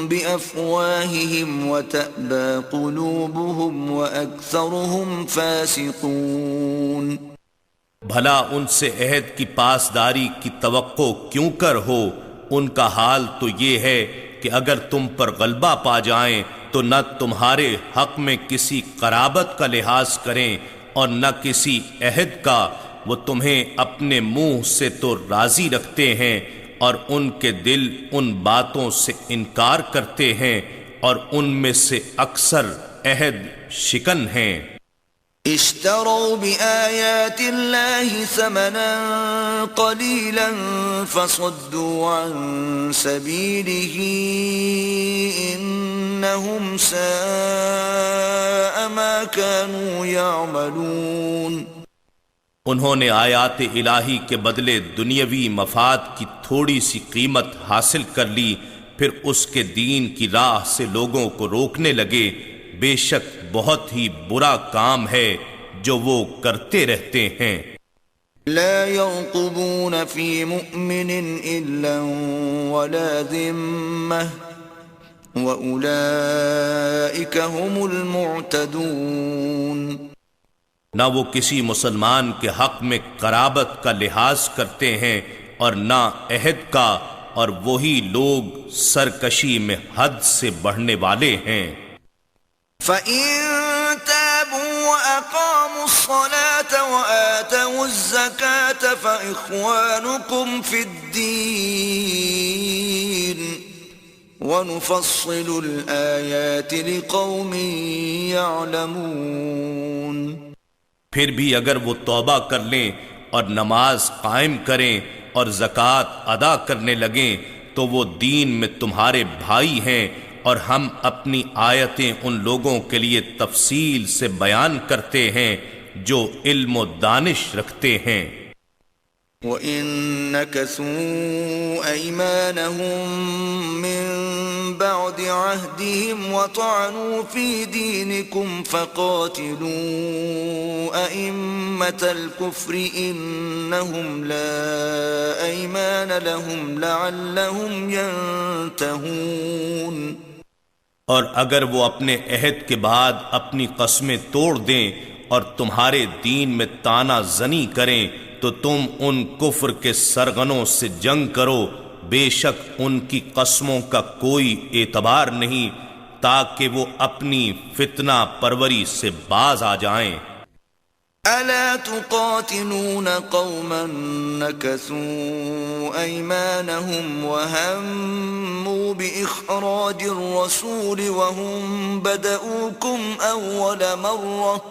بأفواههم وتأبى قلوبهم وأكثرهم فاسقون۔ بھلا ان سے عہد کی پاسداری کی توقع کیوں کر ہو؟ ان کا حال تو یہ ہے کہ اگر تم پر غلبہ پا جائیں تو نہ تمہارے حق میں کسی قرابت کا لحاظ کریں اور نہ کسی عہد کا، وہ تمہیں اپنے منہ سے تو راضی رکھتے ہیں اور ان کے دل ان باتوں سے انکار کرتے ہیں اور ان میں سے اکثر عہد شکن ہیں۔ اشتروا بآيات الله ثمنا قليلا فصدوا عن سبيله إنهم ساء ما كانوا يعملون۔ انہوں نے آیات الہی کے بدلے دنیاوی مفاد کی تھوڑی سی قیمت حاصل کر لی، پھر اس کے دین کی راہ سے لوگوں کو روکنے لگے، بے شک بہت ہی برا کام ہے جو وہ کرتے رہتے ہیں۔ لا يرقبون في مؤمن إلا ولا ذمة وأولئك هم المعتدون۔ نہ وہ کسی مسلمان کے حق میں قرابت کا لحاظ کرتے ہیں اور نہ عہد کا، اور وہی لوگ سرکشی میں حد سے بڑھنے والے ہیں۔ فَإِن تَابُوا وَأَقَامُوا الصَّلَاةَ وَآتَوُا الزَّكَاةَ فَإِخْوَانُكُمْ فِي الدِّينِ وَنُفَصِّلُ الْآيَاتِ لِقَوْمٍ يَعْلَمُونَ۔ پھر بھی اگر وہ توبہ کر لیں اور نماز قائم کریں اور زکوٰۃ ادا کرنے لگیں تو وہ دین میں تمہارے بھائی ہیں، اور ہم اپنی آیتیں ان لوگوں کے لیے تفصیل سے بیان کرتے ہیں جو علم و دانش رکھتے ہیں۔ وَإِن نَكَثُوا أَيْمَانَهُم مِّن بَعْدِ عَهْدِهِمْ وَطَعَنُوا فِي دِينِكُمْ فَقَاتِلُوا أَئِمَّةَ الْكُفْرِ إِنَّهُمْ لَا أَيْمَانَ لَهُمْ لَعَلَّهُمْ يَنْتَهُونَ۔ اور اگر وہ اپنے عہد کے بعد اپنی قسمیں توڑ دیں اور تمہارے دین میں طعنہ زنی کریں تو تم ان کفر کے سرغنوں سے جنگ کرو، بے شک ان کی قسموں کا کوئی اعتبار نہیں تاکہ وہ اپنی فتنہ پروری سے باز آ جائیں۔ أَلَا تُقَاتِلُونَ قَوْمًا نَكَثُوا أَيْمَانَهُمْ وَهَمُّوا بِإِخْرَاجِ الرَّسُولِ وَهُمْ بَدَؤُوكُمْ أَوَّلَ مَرَّةٍ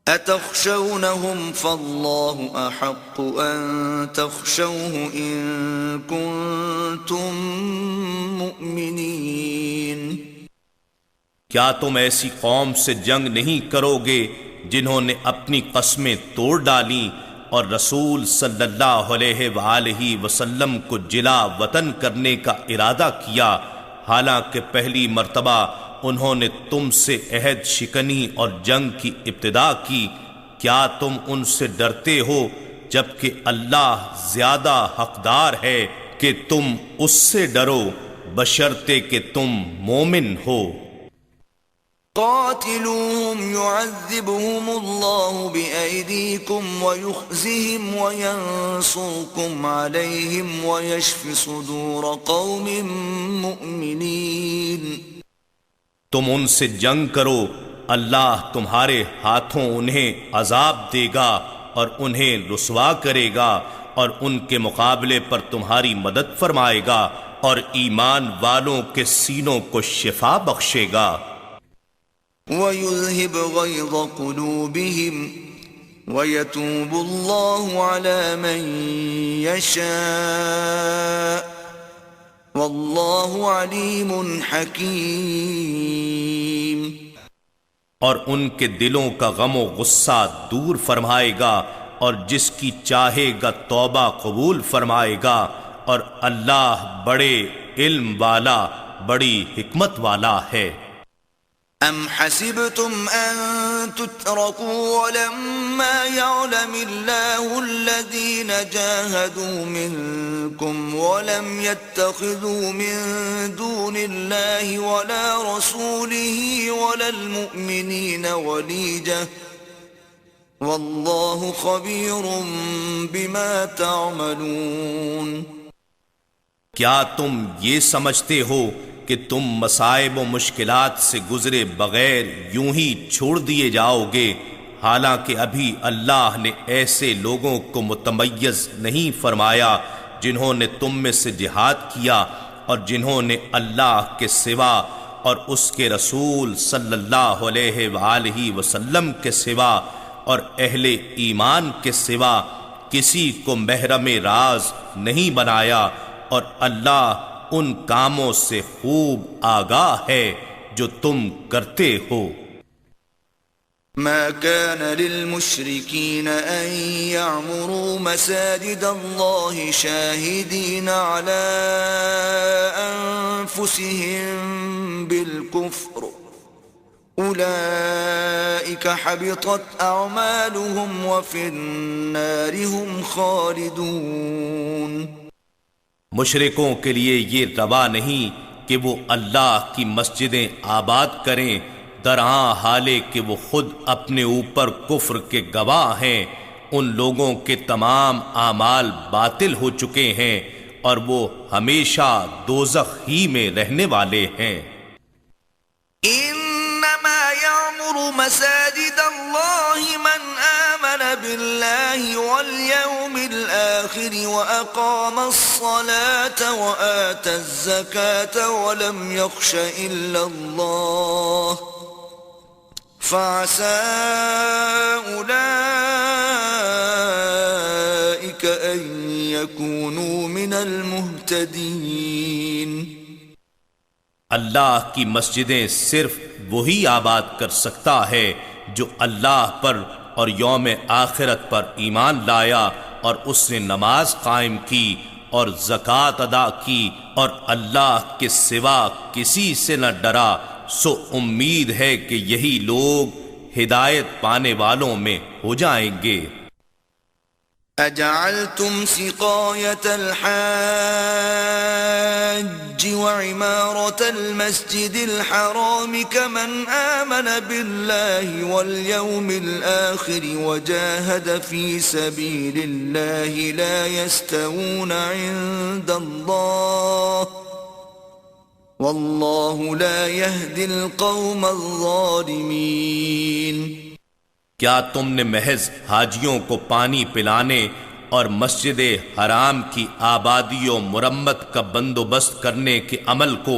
أتخشونهم فالله أحق أن تخشوه إن كنتم مؤمنين۔ کیا تم ایسی قوم سے جنگ نہیں کرو گے جنہوں نے اپنی قسمیں توڑ ڈالیں اور رسول صلی اللہ علیہ وآلہ وسلم کو جلا وطن کرنے کا ارادہ کیا، حالانکہ پہلی مرتبہ انہوں نے تم سے عہد شکنی اور جنگ کی ابتدا کی؟ کیا تم ان سے ڈرتے ہو جبکہ اللہ زیادہ حقدار ہے کہ تم اس سے ڈرو، بشرطے کہ تم مومن ہو۔ قاتلوهم يعذبهم الله بأيديكم ويخزهم وينصركم عليهم ويشف صدور قوم مؤمنين۔ تم ان سے جنگ کرو، اللہ تمہارے ہاتھوں انہیں عذاب دے گا اور انہیں رسوا کرے گا، اور ان کے مقابلے پر تمہاری مدد فرمائے گا، اور ایمان والوں کے سینوں کو شفا بخشے گا۔ وَيُذْهِبْ غَيْظَ قُلُوبِهِمْ وَيَتُوبُ اللَّهُ عَلَى مَن يَشَاءُ وَاللَّهُ عَلِيمٌ حَكِيمٌ۔ اور ان کے دلوں کا غم و غصہ دور فرمائے گا، اور جس کی چاہے گا توبہ قبول فرمائے گا، اور اللہ بڑے علم والا، بڑی حکمت والا ہے۔ أَمْ حَسِبْتُمْ أَن تُتْرَكُوا وَلَمَّا يَعْلَمِ اللَّهُ الَّذِينَ جَاهَدُوا مِنكُمْ وَلَمْ يَتَّخِذُوا مِن دُونِ اللَّهِ وَلَا رَسُولِهِ وَلَا الْمُؤْمِنِينَ وَلِيجَةً وَاللَّهُ خَبِيرٌ بِمَا تَعْمَلُونَ۔ کیا تم یہ سمجھتے ہو کہ تم مصائب و مشکلات سے گزرے بغیر یوں ہی چھوڑ دیے جاؤ گے، حالانکہ ابھی اللہ نے ایسے لوگوں کو متمیز نہیں فرمایا جنہوں نے تم میں سے جہاد کیا، اور جنہوں نے اللہ کے سوا اور اس کے رسول صلی اللہ علیہ وآلہ وسلم کے سوا اور اہل ایمان کے سوا کسی کو محرم راز نہیں بنایا، اور اللہ ان کاموں سے خوب آگاہ ہے جو تم کرتے ہو۔ ما كان للمشركين أن يعمروا مساجد الله شاهدين على أنفسهم بالكفر أولئك حبطت أعمالهم وفي النار هم خالدون۔ مشرکوں کے لیے یہ روا نہیں کہ وہ اللہ کی مسجدیں آباد کریں، درہاں حالے کہ وہ خود اپنے اوپر کفر کے گواہ ہیں۔ ان لوگوں کے تمام اعمال باطل ہو چکے ہیں، اور وہ ہمیشہ دوزخ ہی میں رہنے والے ہیں۔ انما يعمر مساجد الله من آمن بالله واليوم الآخر وأقام الصلاة وآتى الزكاة ولم يخش إلا الله فعسى أولئك أن يكونوا من المهتدين۔ اللہ کی مسجدیں صرف وہی آباد کر سکتا ہے جو اللہ پر اور یوم آخرت پر ایمان لایا، اور اس نے نماز قائم کی اور زکوٰۃ ادا کی، اور اللہ کے سوا کسی سے نہ ڈرا، سو امید ہے کہ یہی لوگ ہدایت پانے والوں میں ہو جائیں گے۔ أَجَعَلْتُمْ سِقَايَةَ الْحَاجِّ وَعِمَارَةَ الْمَسْجِدِ الْحَرَامِ كَمَنْ آمَنَ بِاللَّهِ وَالْيَوْمِ الْآخِرِ وَجَاهَدَ فِي سَبِيلِ اللَّهِ لَا يَسْتَوُونَ عِندَ اللَّهِ وَاللَّهُ لَا يَهْدِي الْقَوْمَ الظَّالِمِينَ۔ کیا تم نے محض حاجیوں کو پانی پلانے اور مسجد حرام کی آبادی و مرمت کا بندوبست کرنے کے عمل کو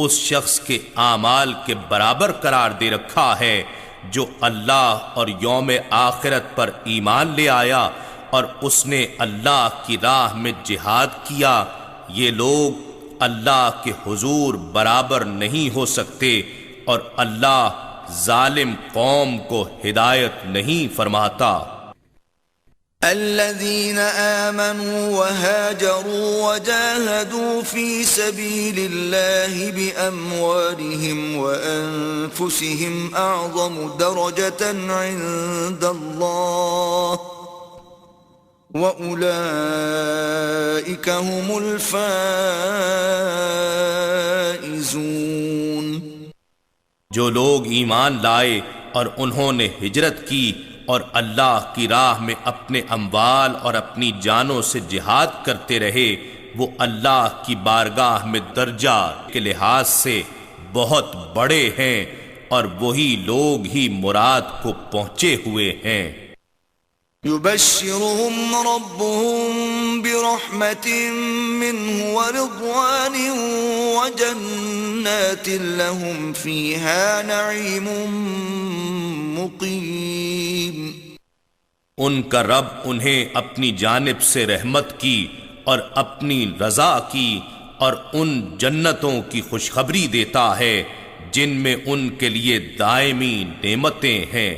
اس شخص کے اعمال کے برابر قرار دے رکھا ہے جو اللہ اور یوم آخرت پر ایمان لے آیا اور اس نے اللہ کی راہ میں جہاد کیا، یہ لوگ اللہ کے حضور برابر نہیں ہو سکتے، اور اللہ ظالم قوم کو ہدایت نہیں فرماتا۔ الذين آمنوا وهاجروا وجاهدوا في سبيل الله بأموالهم وأنفسهم أعظم درجة عند الله وأولئك هم الفائزون۔ جو لوگ ایمان لائے اور انہوں نے ہجرت کی اور اللہ کی راہ میں اپنے اموال اور اپنی جانوں سے جہاد کرتے رہے، وہ اللہ کی بارگاہ میں درجہ کے لحاظ سے بہت بڑے ہیں، اور وہی لوگ ہی مراد کو پہنچے ہوئے ہیں۔ يبشرهم ربهم برحمة منه ورضوان وجنات لهم فيها نعيم مقيم۔ ان کا رب انہیں اپنی جانب سے رحمت کی اور اپنی رضا کی، اور ان جنتوں کی خوشخبری دیتا ہے جن میں ان کے لیے دائمی نعمتیں ہیں۔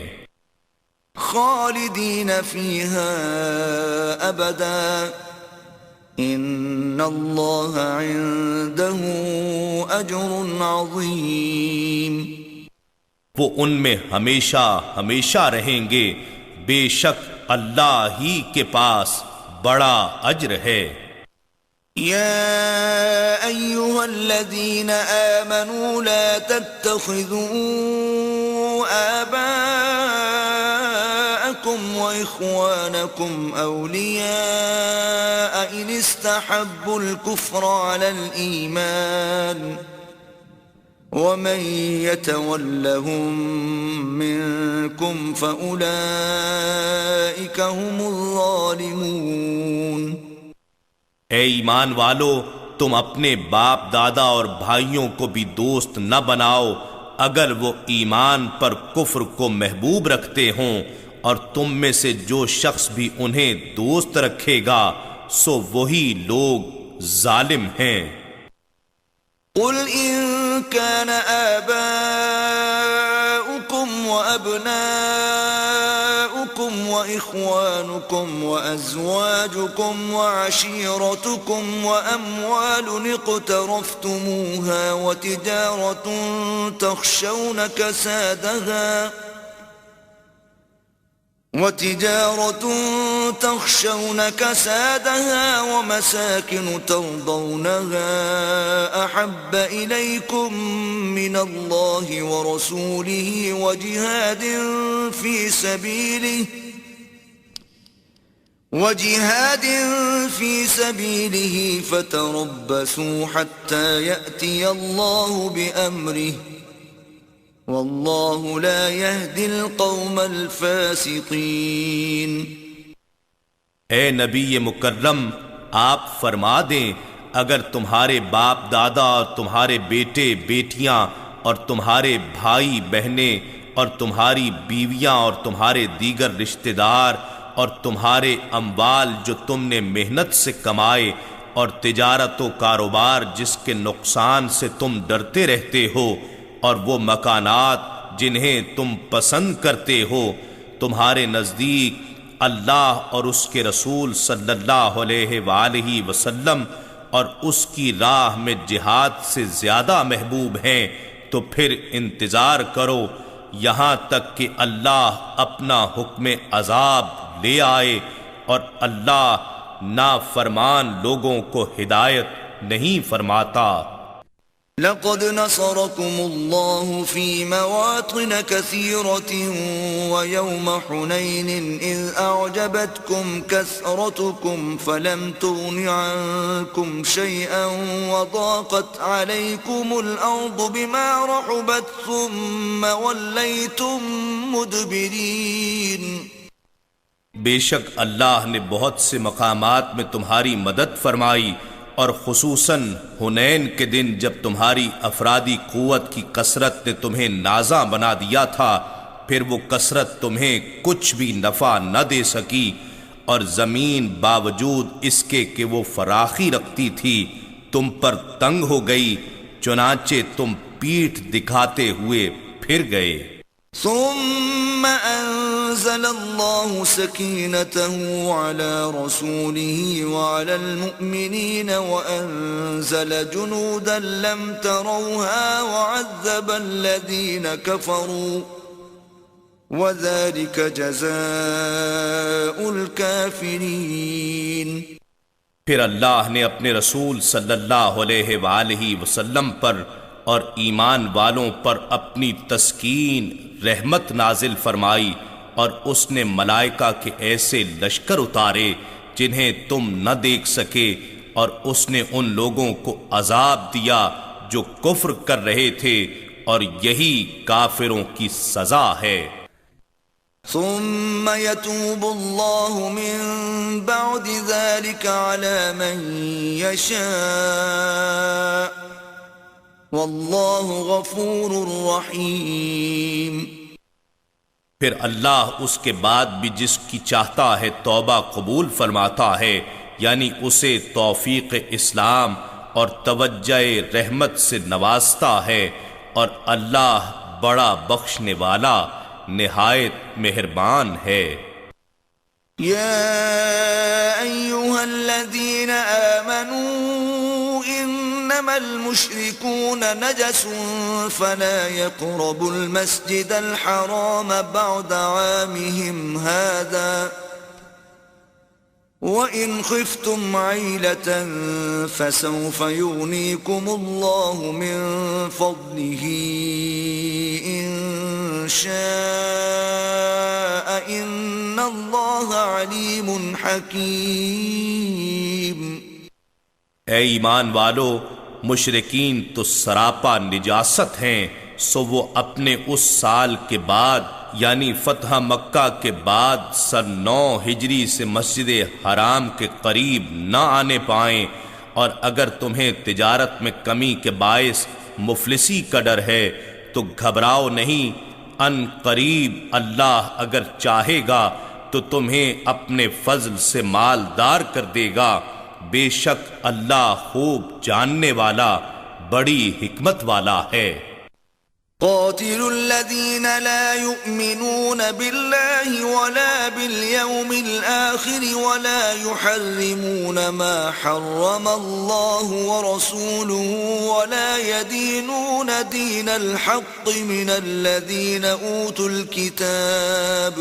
خالدین فیہا ابدا ان اللہ عنده اجر عظیم۔ وہ ان میں ہمیشہ ہمیشہ رہیں گے، بے شک اللہ ہی کے پاس بڑا اجر ہے۔ یا ایھا الذین آمنوا لا تتخذوا آباءکم وإخوانکم اولیاء ان استحبوا الكفر على الایمان ومن يتولهم منكم فأولئك هم الظالمون۔ اے ایمان والو، تم اپنے باپ دادا اور بھائیوں کو بھی دوست نہ بناؤ اگر وہ ایمان پر کفر کو محبوب رکھتے ہوں، اور تم میں سے جو شخص بھی انہیں دوست رکھے گا سو وہی لوگ ظالم ہیں۔ قل ان كان آباؤكم وأبناؤكم وإخوانكم وأزواجكم وعشيرتكم وأموال اقترفتموها وتجارة تخشون كسادها ومساكن ترضونها أحب إليكم من الله ورسوله وجهاد في سبيله فتربصوا حتى يأتي الله بأمره واللہ لا يهدي القوم الفاسقین۔ اے نبی مکرم، آپ فرما دیں اگر تمہارے باپ دادا اور تمہارے بیٹے بیٹیاں اور تمہارے بھائی بہنیں اور تمہاری بیویاں اور تمہارے دیگر رشتہ دار اور تمہارے اموال جو تم نے محنت سے کمائے اور تجارت و کاروبار جس کے نقصان سے تم ڈرتے رہتے ہو، اور وہ مکانات جنہیں تم پسند کرتے ہو، تمہارے نزدیک اللہ اور اس کے رسول صلی اللہ علیہ وآلہ وسلم اور اس کی راہ میں جہاد سے زیادہ محبوب ہیں، تو پھر انتظار کرو یہاں تک کہ اللہ اپنا حکم عذاب لے آئے، اور اللہ نافرمان لوگوں کو ہدایت نہیں فرماتا۔ لقد نصركم الله في مواطن كثيرة ويوم حنين إذ أعجبتكم كثرتكم فلم تغن عنكم شيئا وضاقت عليكم الأرض بما رحبت ثم وليتم مدبرين۔ بے شک اللہ نے بہت سے مقامات میں تمہاری مدد فرمائی، اور خصوصاً حنین کے دن جب تمہاری افرادی قوت کی کثرت نے تمہیں نازاں بنا دیا تھا، پھر وہ کثرت تمہیں کچھ بھی نفع نہ دے سکی، اور زمین باوجود اس کے کہ وہ فراخی رکھتی تھی تم پر تنگ ہو گئی، چنانچہ تم پیٹھ دکھاتے ہوئے پھر گئے۔ ثم انزل الله سكينته على رسوله وعلى المؤمنين وانزل جنودا لم تروها وعذب الذين كفروا وذلك جزاء الكافرين۔ پھر اللہ نے اپنے رسول صلی اللہ علیہ وآلہ وسلم پر اور ایمان والوں پر اپنی تسکین رحمت نازل فرمائی، اور اس نے ملائکہ کے ایسے لشکر اتارے جنہیں تم نہ دیکھ سکے، اور اس نے ان لوگوں کو عذاب دیا جو کفر کر رہے تھے، اور یہی کافروں کی سزا ہے۔ ثم يتوب الله من بعد ذلك على من يشاء واللہ غفور رحیم۔ پھر اللہ اس کے بعد بھی جس کی چاہتا ہے توبہ قبول فرماتا ہے، یعنی اسے توفیق اسلام اور توجہ رحمت سے نوازتا ہے، اور اللہ بڑا بخشنے والا نہایت مہربان ہے۔ یا ایھا الذین آمنوا انما المشركون نجس فلا يقربوا المسجد الحرام بعد عامهم هذا وإن خفتم عيلة فسوف يغنيكم الله من فضله إن شاء إن الله عليم حكيم۔ اے ایمان والو، مشرکین تو سراپا نجاست ہیں، سو وہ اپنے اس سال کے بعد یعنی فتح مکہ کے بعد سن 9 ہجری سے مسجد حرام کے قریب نہ آنے پائیں، اور اگر تمہیں تجارت میں کمی کے باعث مفلسی کا ڈر ہے تو گھبراؤ نہیں، ان قریب اللہ اگر چاہے گا تو تمہیں اپنے فضل سے مالدار کر دے گا، بے شک اللہ خوب جاننے والا بڑی حکمت والا ہے۔ قاتلوا الذين لا يؤمنون بالله ولا باليوم الآخر ولا يحرمون ما حرم الله ورسوله ولا يدينون دين الحق من الذين أوتوا الكتاب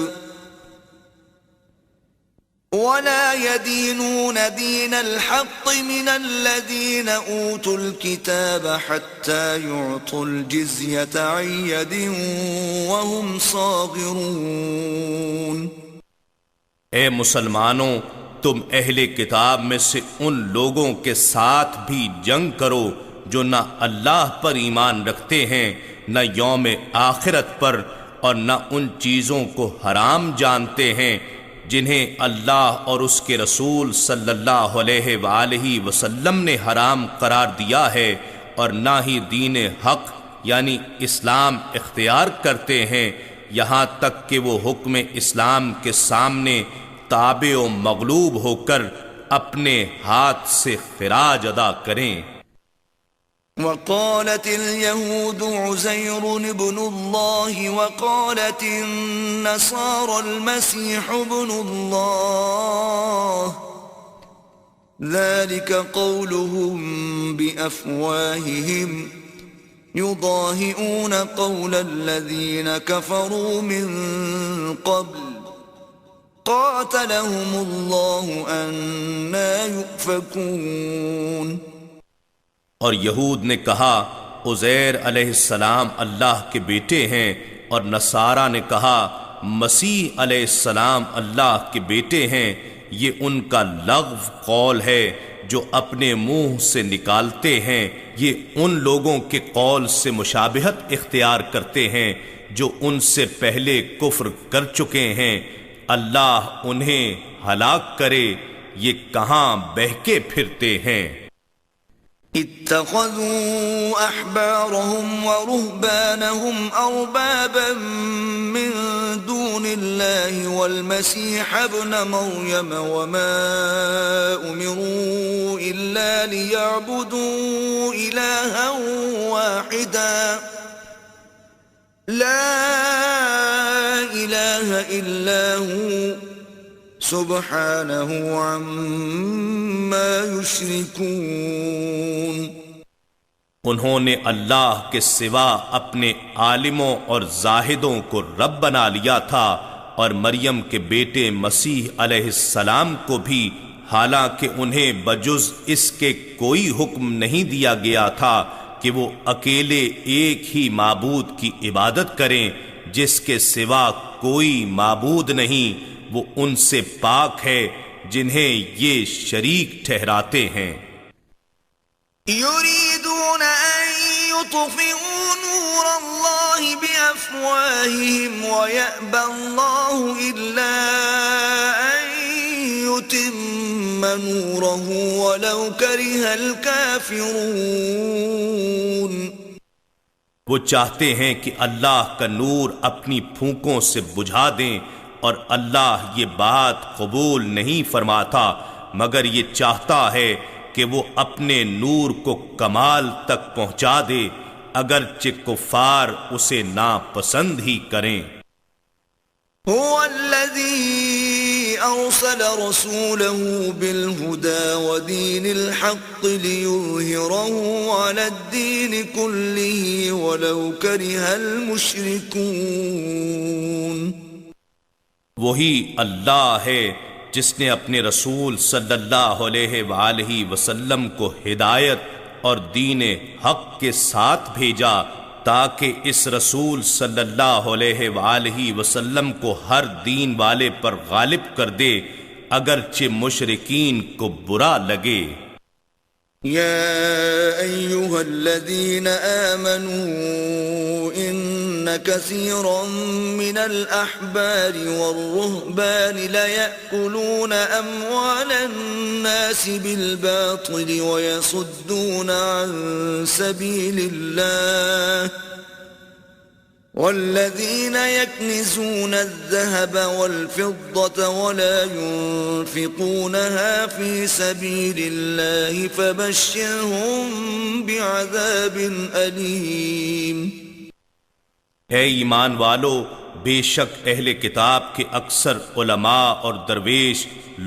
حتى يعطوا الجزية عن يد وهم صاغرون۔ اے مسلمانوں، تم اہل کتاب میں سے ان لوگوں کے ساتھ بھی جنگ کرو جو نہ اللہ پر ایمان رکھتے ہیں، نہ یوم آخرت پر، اور نہ ان چیزوں کو حرام جانتے ہیں جنہیں اللہ اور اس کے رسول صلی اللہ علیہ وآلہ وسلم نے حرام قرار دیا ہے، اور نہ ہی دین حق یعنی اسلام اختیار کرتے ہیں، یہاں تک کہ وہ حکم اسلام کے سامنے تابع و مغلوب ہو کر اپنے ہاتھ سے خراج ادا کریں۔ وقالت اليهود عزير ابن الله وقالت النصارى المسيح ابن الله ذلك قولهم بأفواههم يضاهئون قول الذين كفروا من قبل قاتلهم الله أنا يؤفكون۔ اور یہود نے کہا عزیر علیہ السلام اللہ کے بیٹے ہیں، اور نصارہ نے کہا مسیح علیہ السلام اللہ کے بیٹے ہیں، یہ ان کا لغو قول ہے جو اپنے منہ سے نکالتے ہیں، یہ ان لوگوں کے قول سے مشابہت اختیار کرتے ہیں جو ان سے پہلے کفر کر چکے ہیں، اللہ انہیں ہلاک کرے، یہ کہاں بہکے پھرتے ہیں۔ اتخذوا أحبارهم ورهبانهم أربابا من دون الله والمسيح ابن مريم وما أمروا إلا ليعبدوا إلها واحدا لا إله إلا هو سبحانه عما يشركون. انہوں نے اللہ کے سوا اپنے عالموں اور زاہدوں کو رب بنا لیا تھا اور مریم کے بیٹے مسیح علیہ السلام کو بھی، حالانکہ انہیں بجز اس کے کوئی حکم نہیں دیا گیا تھا کہ وہ اکیلے ایک ہی معبود کی عبادت کریں جس کے سوا کوئی معبود نہیں، وہ ان سے پاک ہے جنہیں یہ شریک ٹھہراتے ہیں. يريدون أن يطفئوا نور الله بأفواههم ويأبى الله إلا أن يتم نوره ولو كره الكافرون. وہ چاہتے ہیں کہ اللہ کا نور اپنی پھونکوں سے بجھا دیں، اور اللہ یہ بات قبول نہیں فرماتا مگر یہ چاہتا ہے کہ وہ اپنے نور کو کمال تک پہنچا دے، اگرچہ کفار اسے ناپسند ہی کریں. هو الذي أرسل رسوله بالهدى ودين الحق ليظهره على الدين كله ولو كره المشركون. وہی اللہ ہے جس نے اپنے رسول صلی اللہ علیہ وآلہ وسلم کو ہدایت اور دین حق کے ساتھ بھیجا تاکہ اس رسول صلی اللہ علیہ وآلہ وسلم کو ہر دین والے پر غالب کر دے اگرچہ مشرکین کو برا لگے. يا أيها الذين آمنوا إن كثيرا من الأحبار والرهبان ليأكلون أموال الناس بالباطل ويصدون عن سبيل الله والذين يكنزون الذهب والفضة ولا ينفقونها في سبيل الله فبشرهم بعذاب أليم. اے ایمان والو، بے شک اہل کتاب کے اکثر علماء اور درویش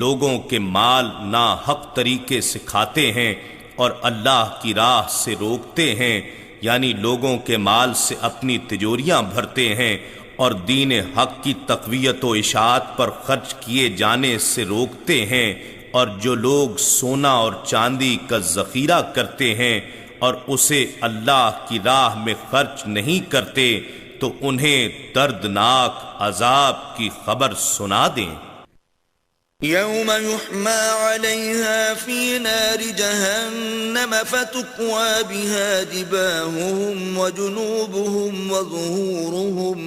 لوگوں کے مال ناحق طریقے سے کھاتے ہیں اور اللہ کی راہ سے روکتے ہیں، یعنی لوگوں کے مال سے اپنی تجوریاں بھرتے ہیں اور دین حق کی تقویت و اشاعت پر خرچ کیے جانے سے روکتے ہیں، اور جو لوگ سونا اور چاندی کا ذخیرہ کرتے ہیں اور اسے اللہ کی راہ میں خرچ نہیں کرتے تو انہیں دردناک عذاب کی خبر سنا دیں. يوم يحمى عليها في نار جهنم فتكوى بها جباههم وجنوبهم وظهورهم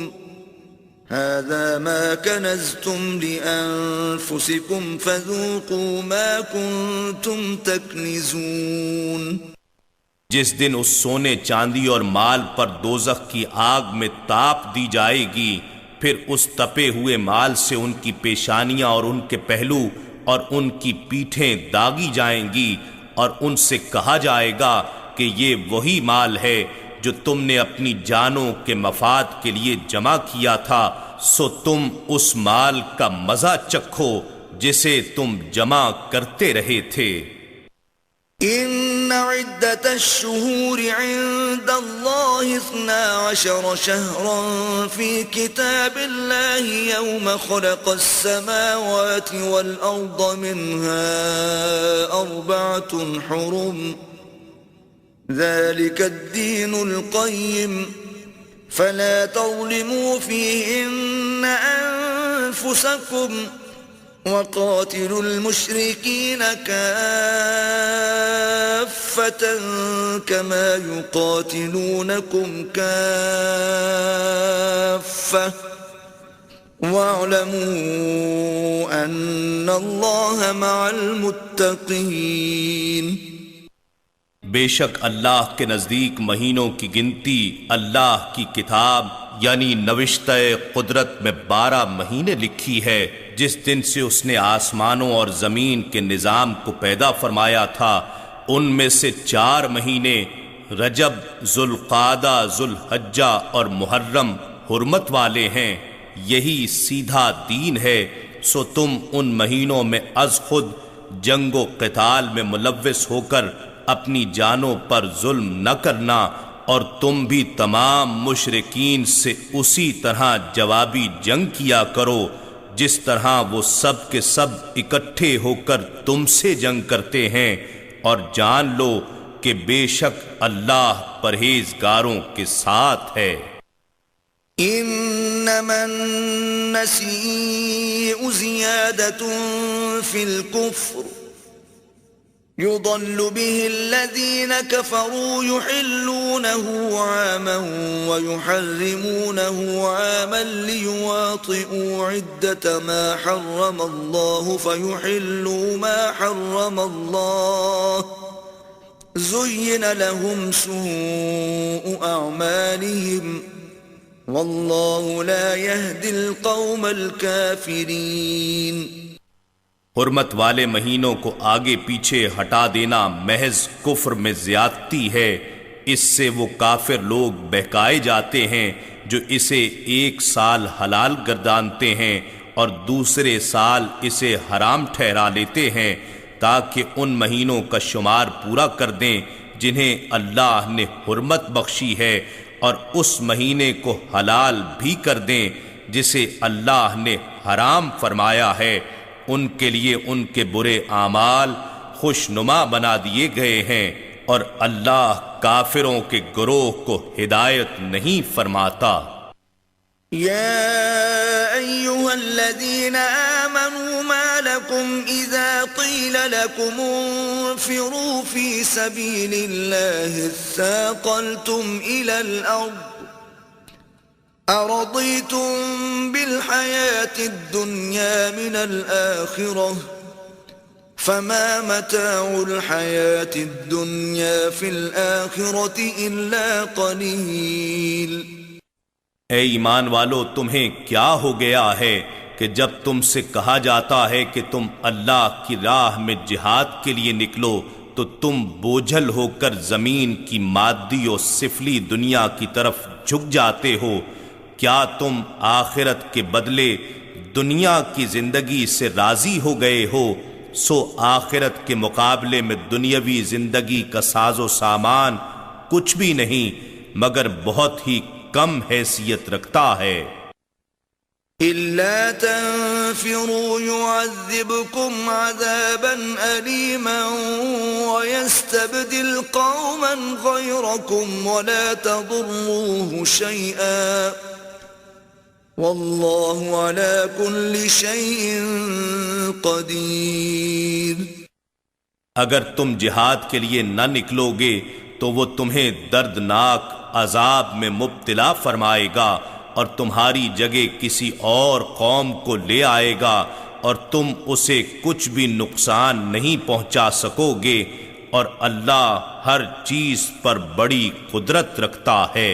هذا ما كنزتم لأنفسكم فذوقوا ما كنتم تكنزون. جس دن اس سونے چاندی اور مال پر دوزخ کی آگ میں تاپ دی جائے گی، پھر اس تپے ہوئے مال سے ان کی پیشانیاں اور ان کے پہلو اور ان کی پیٹھیں داغی جائیں گی، اور ان سے کہا جائے گا کہ یہ وہی مال ہے جو تم نے اپنی جانوں کے مفاد کے لیے جمع کیا تھا، سو تم اس مال کا مزہ چکھو جسے تم جمع کرتے رہے تھے. إن عدة الشهور عند الله 12 شهرا في كتاب الله يوم خلق السماوات والأرض منها 4 حرم ذلك الدين القيم فلا تظلموا فيهن أنفسكم وقاتلوا المشركين كافة كما يقاتلونكم كافة واعلموا أن الله مع المتقين. بے شک اللہ کے نزدیک مہینوں کی گنتی اللہ کی کتاب یعنی نوشتہ قدرت میں 12 مہینے لکھی ہے، جس دن سے اس نے آسمانوں اور زمین کے نظام کو پیدا فرمایا تھا، ان میں سے 4 مہینے رجب، ذوالقعدہ، ذوالحجہ اور محرم حرمت والے ہیں۔ یہی سیدھا دین ہے، سو تم ان مہینوں میں از خود جنگ و قتال میں ملوث ہو کر اپنی جانوں پر ظلم نہ کرنا، اور تم بھی تمام مشرکین سے اسی طرح جوابی جنگ کیا کرو جس طرح وہ سب کے سب اکٹھے ہو کر تم سے جنگ کرتے ہیں، اور جان لو کہ بے شک اللہ پرہیزگاروں کے ساتھ ہے۔ انما النسيء زيادة في الكفر يضل به الذين كفروا يحلونه عاما ويحرمونه عاما ليواطئوا عدة ما حرم الله فيحلوا ما حرم الله زين لهم سوء أعمالهم واللہ لا يهدي القوم الكافرین۔ حرمت والے مہینوں کو آگے پیچھے ہٹا دینا محض کفر میں زیادتی ہے، اس سے وہ کافر لوگ بہکائے جاتے ہیں جو اسے 1 سال حلال گردانتے ہیں اور دوسرے سال اسے حرام ٹھہرا لیتے ہیں، تاکہ ان مہینوں کا شمار پورا کر دیں جنہیں اللہ نے حرمت بخشی ہے، اور اس مہینے کو حلال بھی کر دیں جسے اللہ نے حرام فرمایا ہے۔ ان کے لیے ان کے برے اعمال خوشنما بنا دیے گئے ہیں، اور اللہ کافروں کے گروہ کو ہدایت نہیں فرماتا۔ یا ایھا الذین آمنوا ما لکم اذا قیل لکم انفروا فی سبیل اللہ اثاقلتم الی الارض ارضیتم بالحیاة الدنیا من الآخرة فما متاع الحیاة الدنیا فی الآخرة الا قلیل۔ اے ایمان والو، تمہیں کیا ہو گیا ہے کہ جب تم سے کہا جاتا ہے کہ تم اللہ کی راہ میں جہاد کے لیے نکلو تو تم بوجھل ہو کر زمین کی مادی و سفلی دنیا کی طرف جھک جاتے ہو؟ کیا تم آخرت کے بدلے دنیا کی زندگی سے راضی ہو گئے ہو؟ سو آخرت کے مقابلے میں دنیاوی زندگی کا ساز و سامان کچھ بھی نہیں مگر بہت ہی کم حیثیت رکھتا ہے۔ إِلَّا تَنفِرُوا يُعَذِّبْكُمْ عَذَابًا أَلِيمًا وَيَسْتَبْدِلْ قَوْمًا غَيْرَكُمْ وَلَا تَضُرُّوهُ شَيْئًا وَاللَّهُ عَلَى كُلِّ شَيْءٍ قَدِيرٌ۔ اگر تم جہاد کے لیے نہ نکلو گے تو وہ تمہیں دردناک عذاب میں مبتلا فرمائے گا اور تمہاری جگہ کسی اور قوم کو لے آئے گا اور تم اسے کچھ بھی نقصان نہیں پہنچا سکو گے، اور اللہ ہر چیز پر بڑی قدرت رکھتا ہے۔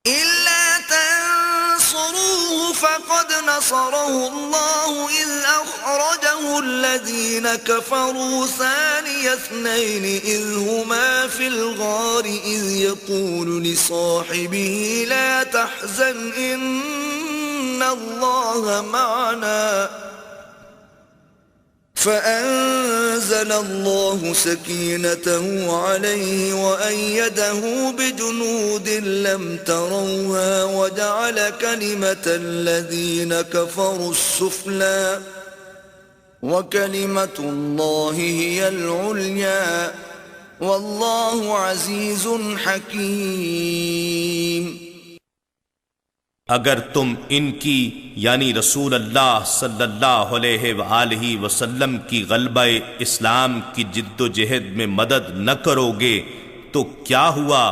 إِلَّا تَنصُرُوهُ فَقَدْ نَصَرَهُ اللَّهُ إِذْ أَخْرَجَهُ الَّذِينَ كَفَرُوا ثَانِيَ اثْنَيْنِ إِذْ هُمَا فِي الْغَارِ إِذْ يَقُولُ لِصَاحِبِهِ لَا تَحْزَنْ إِنَّ اللَّهَ مَعَنَا فَأَنزَلَ اللَّهُ سَكِينَتَهُ عَلَيْهِ وَأَيَّدَهُ بِجُنُودٍ لَّمْ تَرَوْهَا وَجَعَلَ كَلِمَةَ الَّذِينَ كَفَرُوا السُّفْلَى وَكَلِمَةُ اللَّهِ هِيَ الْعُلْيَا وَاللَّهُ عَزِيزٌ حَكِيمٌ۔ اگر تم ان کی یعنی رسول اللہ صلی اللہ علیہ وآلہ وسلم کی غلبہ اسلام کی جد و جہد میں مدد نہ کرو گے تو کیا ہوا؟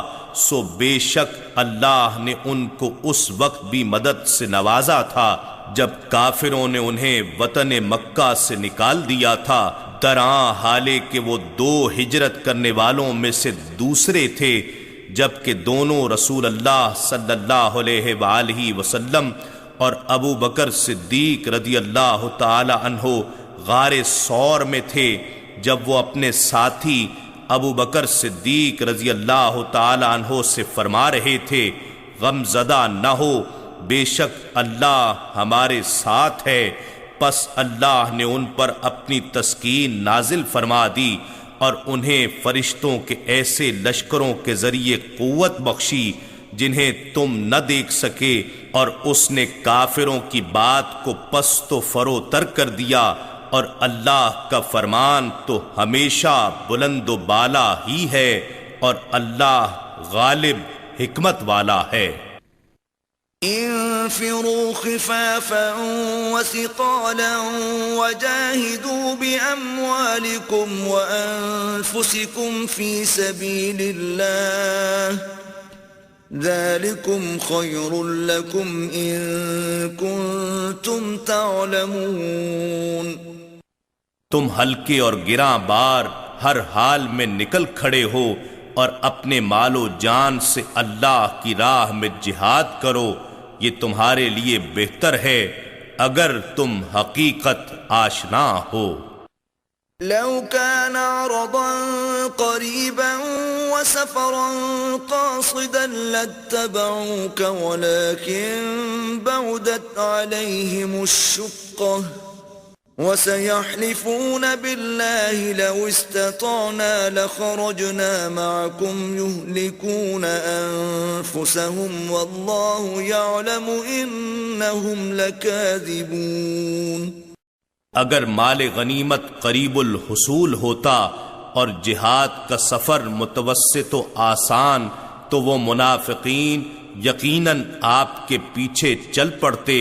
سو بے شک اللہ نے ان کو اس وقت بھی مدد سے نوازا تھا جب کافروں نے انہیں وطن مکہ سے نکال دیا تھا، درآں حالے کہ وہ دو ہجرت کرنے والوں میں سے دوسرے تھے، جبکہ دونوں رسول اللہ صلی اللہ علیہ وآلہ وسلم اور ابو بکر صدیق رضی اللہ تعالی عنہ غار ثور میں تھے، جب وہ اپنے ساتھی ابو بکر صدیق رضی اللہ تعالی عنہ سے فرما رہے تھے، غم زدہ نہ ہو، بے شک اللہ ہمارے ساتھ ہے۔ پس اللہ نے ان پر اپنی تسکین نازل فرما دی اور انہیں فرشتوں کے ایسے لشکروں کے ذریعے قوت بخشی جنہیں تم نہ دیکھ سکے، اور اس نے کافروں کی بات کو پست و فروتر کر دیا، اور اللہ کا فرمان تو ہمیشہ بلند و بالا ہی ہے، اور اللہ غالب حکمت والا ہے۔ انفروا خفافا وثقالا وجاهدوا بأموالكم وأنفسكم في سبيل الله ذلكم خير لكم إن كنتم تعلمون۔ تم ہلکے اور گراں بار ہر حال میں نکل کھڑے ہو اور اپنے مال و جان سے اللہ کی راہ میں جہاد کرو، یہ تمہارے لیے بہتر ہے اگر تم حقیقت آشنا ہو۔ لو كان عرضا قريبا وسفرا قاصدا لاتبعوك ولكن بعدت عليهم الشقة وسيحلفون بالله لو استطعنا لخرجنا معكم يهلكون أنفسهم والله يعلم إنهم لكاذبون۔ اگر مال غنیمت قریب الحصول ہوتا اور جہاد کا سفر متوسط و آسان تو وہ منافقین یقیناً آپ کے پیچھے چل پڑتے،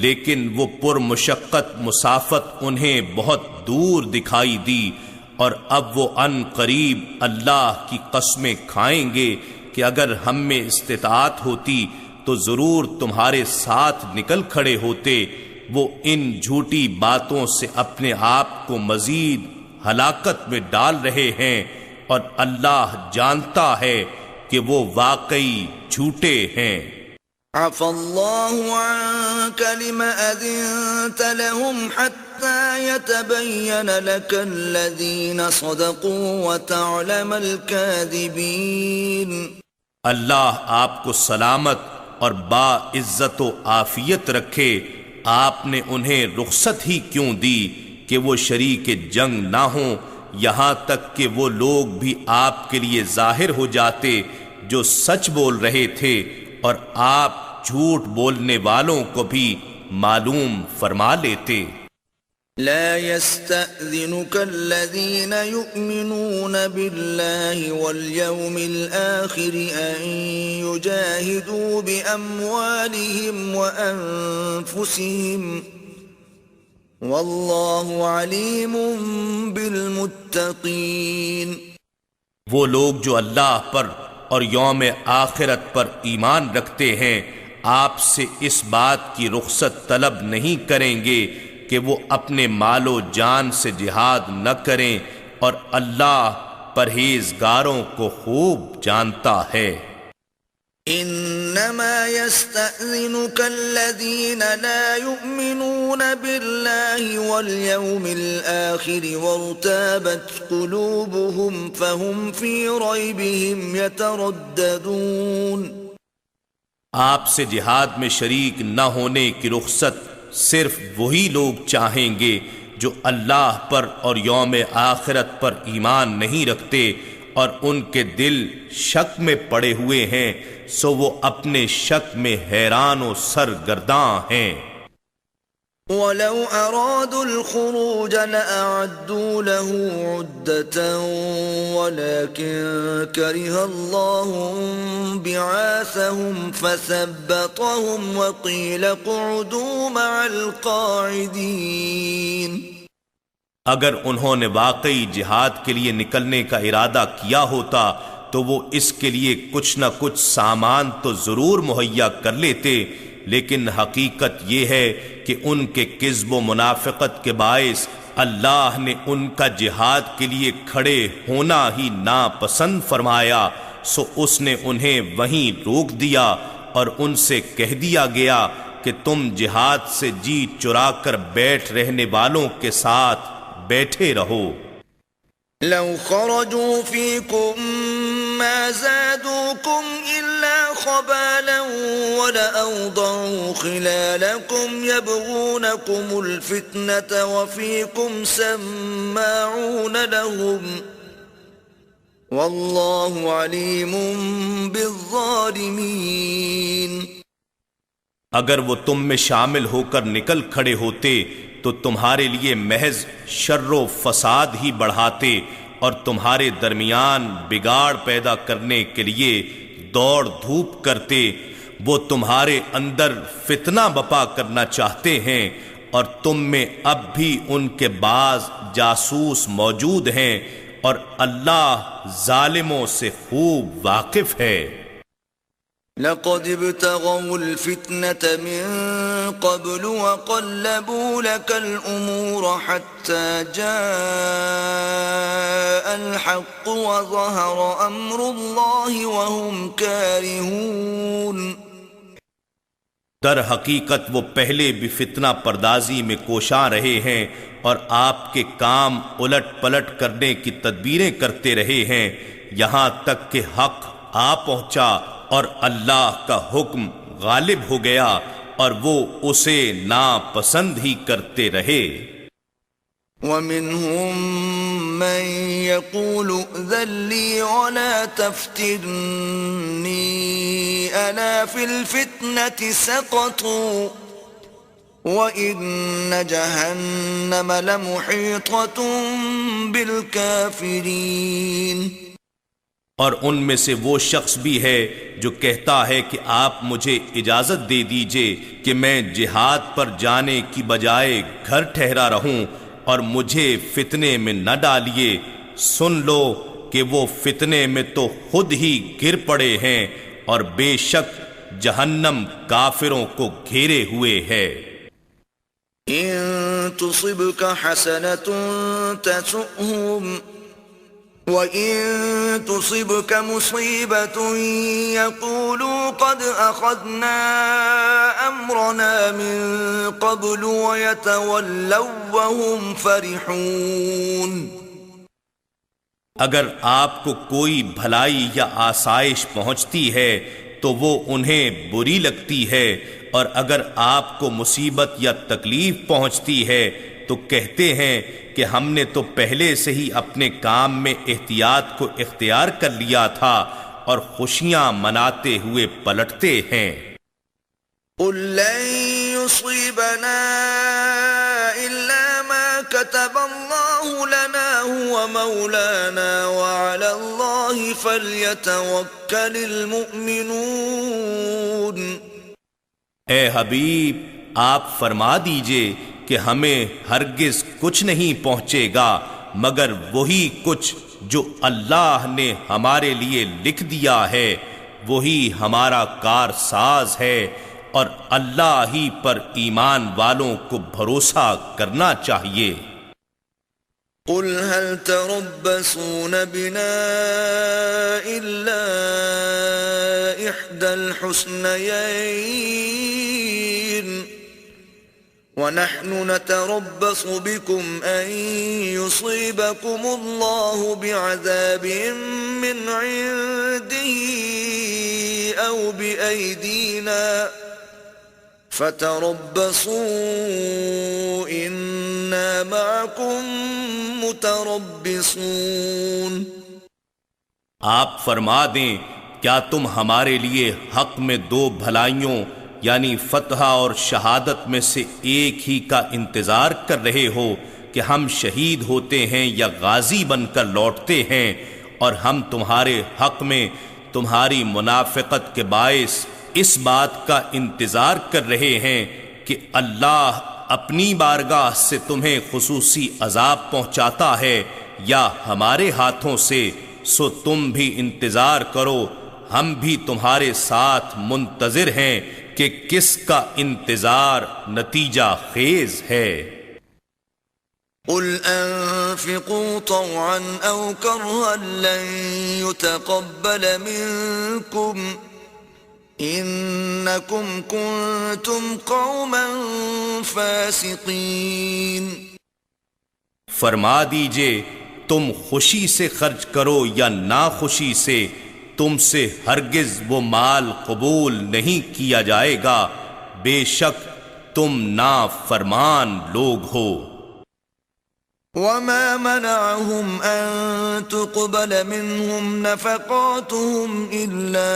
لیکن وہ پرمشقت مسافت انہیں بہت دور دکھائی دی، اور اب وہ ان قریب اللہ کی قسمیں کھائیں گے کہ اگر ہم میں استطاعت ہوتی تو ضرور تمہارے ساتھ نکل کھڑے ہوتے۔ وہ ان جھوٹی باتوں سے اپنے آپ کو مزید ہلاکت میں ڈال رہے ہیں، اور اللہ جانتا ہے کہ وہ واقعی جھوٹے ہیں۔ عفا اللہ عنک لم اذنت لهم حتى يتبين لك الذين صدقوا وتعلم الكاذبين۔ اللہ آپ کو سلامت اور با عزت و عافیت رکھے، آپ نے انہیں رخصت ہی کیوں دی کہ وہ شریک جنگ نہ ہوں، یہاں تک کہ وہ لوگ بھی آپ کے لیے ظاہر ہو جاتے جو سچ بول رہے تھے، اور آپ جھوٹ بولنے والوں کو بھی معلوم فرما لیتے۔ لا يستأذنك الذين يؤمنون بالله واليوم الآخر أن يجاهدوا بأموالهم وأنفسهم والله عليم بالمتقين۔ وہ لوگ جو اللہ پر اور یوم آخرت پر ایمان رکھتے ہیں آپ سے اس بات کی رخصت طلب نہیں کریں گے کہ وہ اپنے مال و جان سے جہاد نہ کریں، اور اللہ پرہیزگاروں کو خوب جانتا ہے۔ انما يستأذنك الذين لا يؤمنون بالله واليوم الآخر وارتابت قلوبهم فهم في ريبهم يترددون۔ آپ سے جہاد میں شریک نہ ہونے کی رخصت صرف وہی لوگ چاہیں گے جو اللہ پر اور یوم آخرت پر ایمان نہیں رکھتے اور ان کے دل شک میں پڑے ہوئے ہیں، سو وہ اپنے شک میں حیران و سرگرداں ہیں۔ وَلَوْ أَرَادُوا الْخُرُوجَ لَأَعَدُّوا لَهُ عُدَّةً وَلَكِنْ كَرِهَ اللَّهُ بِعَاثَهُمْ فَثَبَّطَهُمْ وَقِيلَ اقْعُدُوا مَعَ الْقَاعِدِينَ۔ اگر انہوں نے واقعی جہاد کے لیے نکلنے کا ارادہ کیا ہوتا تو وہ اس کے لیے کچھ نہ کچھ سامان تو ضرور مہیا کر لیتے، لیکن حقیقت یہ ہے کہ ان کے کذب و منافقت کے باعث اللہ نے ان کا جہاد کے لیے کھڑے ہونا ہی ناپسند فرمایا، سو اس نے انہیں وہیں روک دیا اور ان سے کہہ دیا گیا کہ تم جہاد سے جی چرا کر بیٹھ رہنے والوں کے ساتھ بیٹھے رہو۔ لو خرجوا فيكم ما زادوكم إلا خبالا ولأوضعوا خلالكم يبغونكم الفتنة وفيكم سماعون لهم والله عليم بالظالمين۔ اگر وہ تم میں شامل ہو کر نکل کھڑے ہوتے تو تمہارے لیے محض شر و فساد ہی بڑھاتے اور تمہارے درمیان بگاڑ پیدا کرنے کے لیے دوڑ دھوپ کرتے۔ وہ تمہارے اندر فتنہ بپا کرنا چاہتے ہیں اور تم میں اب بھی ان کے بعض جاسوس موجود ہیں، اور اللہ ظالموں سے خوب واقف ہے۔ لقد ابتغوا الفتنة من قبل وقلبوا لك الأمور حتى جاء الحق وظهر أمر الله وهم كارهون۔ در حقیقت وہ پہلے بھی فتنہ پردازی میں کوشاں رہے ہیں اور آپ کے کام الٹ پلٹ کرنے کی تدبیریں کرتے رہے ہیں، یہاں تک کہ حق آ پہنچا اور اللہ کا حکم غالب ہو گیا اور وہ اسے ناپسند ہی کرتے رہے۔ وَمِنْهُمْ مَنْ يَقُولُ ائْذَنْ لِي وَلَا تَفْتِنِّي أَلَا فِي الْفِتْنَةِ سَقَطُوا وَإِنَّ جَهَنَّمَ لَمُحِيطَةٌ بِالْكَافِرِينَ۔ اور ان میں سے وہ شخص بھی ہے جو کہتا ہے کہ آپ مجھے اجازت دے دیجئے کہ میں جہاد پر جانے کی بجائے گھر ٹھہرا رہوں اور مجھے فتنے میں نہ ڈالیے۔ سن لو کہ وہ فتنے میں تو خود ہی گر پڑے ہیں اور بے شک جہنم کافروں کو گھیرے ہوئے ہے۔ إن تصبك حسنة تسؤهم وَإِن تُصِبْكَ مُصِيبَةٌ يَقُولُوا قَدْ أَخَذْنَا أَمْرَنَا مِن قَبْلُ وَيَتَوَلَّوْا وَهُمْ فَرِحُونَ۔ اگر آپ کو کوئی بھلائی یا آسائش پہنچتی ہے تو وہ انہیں بری لگتی ہے، اور اگر آپ کو مصیبت یا تکلیف پہنچتی ہے تو کہتے ہیں کہ ہم نے تو پہلے سے ہی اپنے کام میں احتیاط کو اختیار کر لیا تھا، اور خوشیاں مناتے ہوئے پلٹتے ہیں۔ قُل لَّن يُصِيبَنَا إِلَّا مَا كَتَبَ اللَّهُ لَنَا هُوَ مَوْلَانَا وَعَلَى اللَّهِ فَلْيَتَوَكَّلِ الْمُؤْمِنُونَ۔ اے حبیب، آپ فرما دیجئے کہ ہمیں ہرگز کچھ نہیں پہنچے گا مگر وہی کچھ جو اللہ نے ہمارے لیے لکھ دیا ہے، وہی ہمارا کارساز ہے، اور اللہ ہی پر ایمان والوں کو بھروسہ کرنا چاہیے۔ قل هل تربصون بنا إلا إحدى الحسنيين ونحن نتربص بكم أن يصيبكم الله بعذاب من عنده أو بأيدينا فتربصوا إنا معكم متربصون۔ آپ فرما دیں، کیا تم ہمارے لیے حق میں دو بھلائیوں یعنی فتح اور شہادت میں سے ایک ہی کا انتظار کر رہے ہو کہ ہم شہید ہوتے ہیں یا غازی بن کر لوٹتے ہیں، اور ہم تمہارے حق میں تمہاری منافقت کے باعث اس بات کا انتظار کر رہے ہیں کہ اللہ اپنی بارگاہ سے تمہیں خصوصی عذاب پہنچاتا ہے یا ہمارے ہاتھوں سے، سو تم بھی انتظار کرو، ہم بھی تمہارے ساتھ منتظر ہیں کہ کس کا انتظار نتیجہ خیز ہے۔ قل انفقوا طوعا او كرها لن يتقبل منكم انکم کنتم قوما فاسقین۔ فرما دیجئے تم خوشی سے خرچ کرو یا ناخوشی سے، تم سے ہرگز وہ مال قبول نہیں کیا جائے گا، بے شک تم نافرمان لوگ ہو۔ وما منعهم أن تقبل منهم نفقاتهم إلا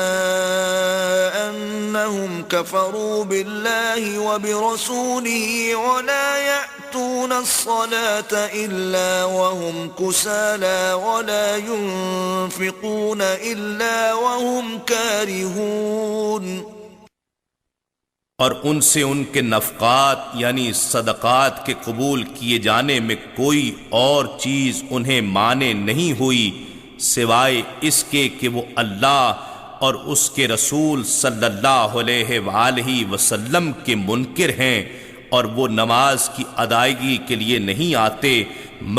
أنهم كفروا بالله وبرسوله ولا يأتون الصلاة إلا وهم كسالى ولا ينفقون إلا وهم كارهون۔ اور ان سے ان کے نفقات یعنی صدقات کے قبول کیے جانے میں کوئی اور چیز انہیں مانے نہیں ہوئی سوائے اس کے کہ وہ اللہ اور اس کے رسول صلی اللہ علیہ وآلہ وسلم کے منکر ہیں، اور وہ نماز کی ادائیگی کے لیے نہیں آتے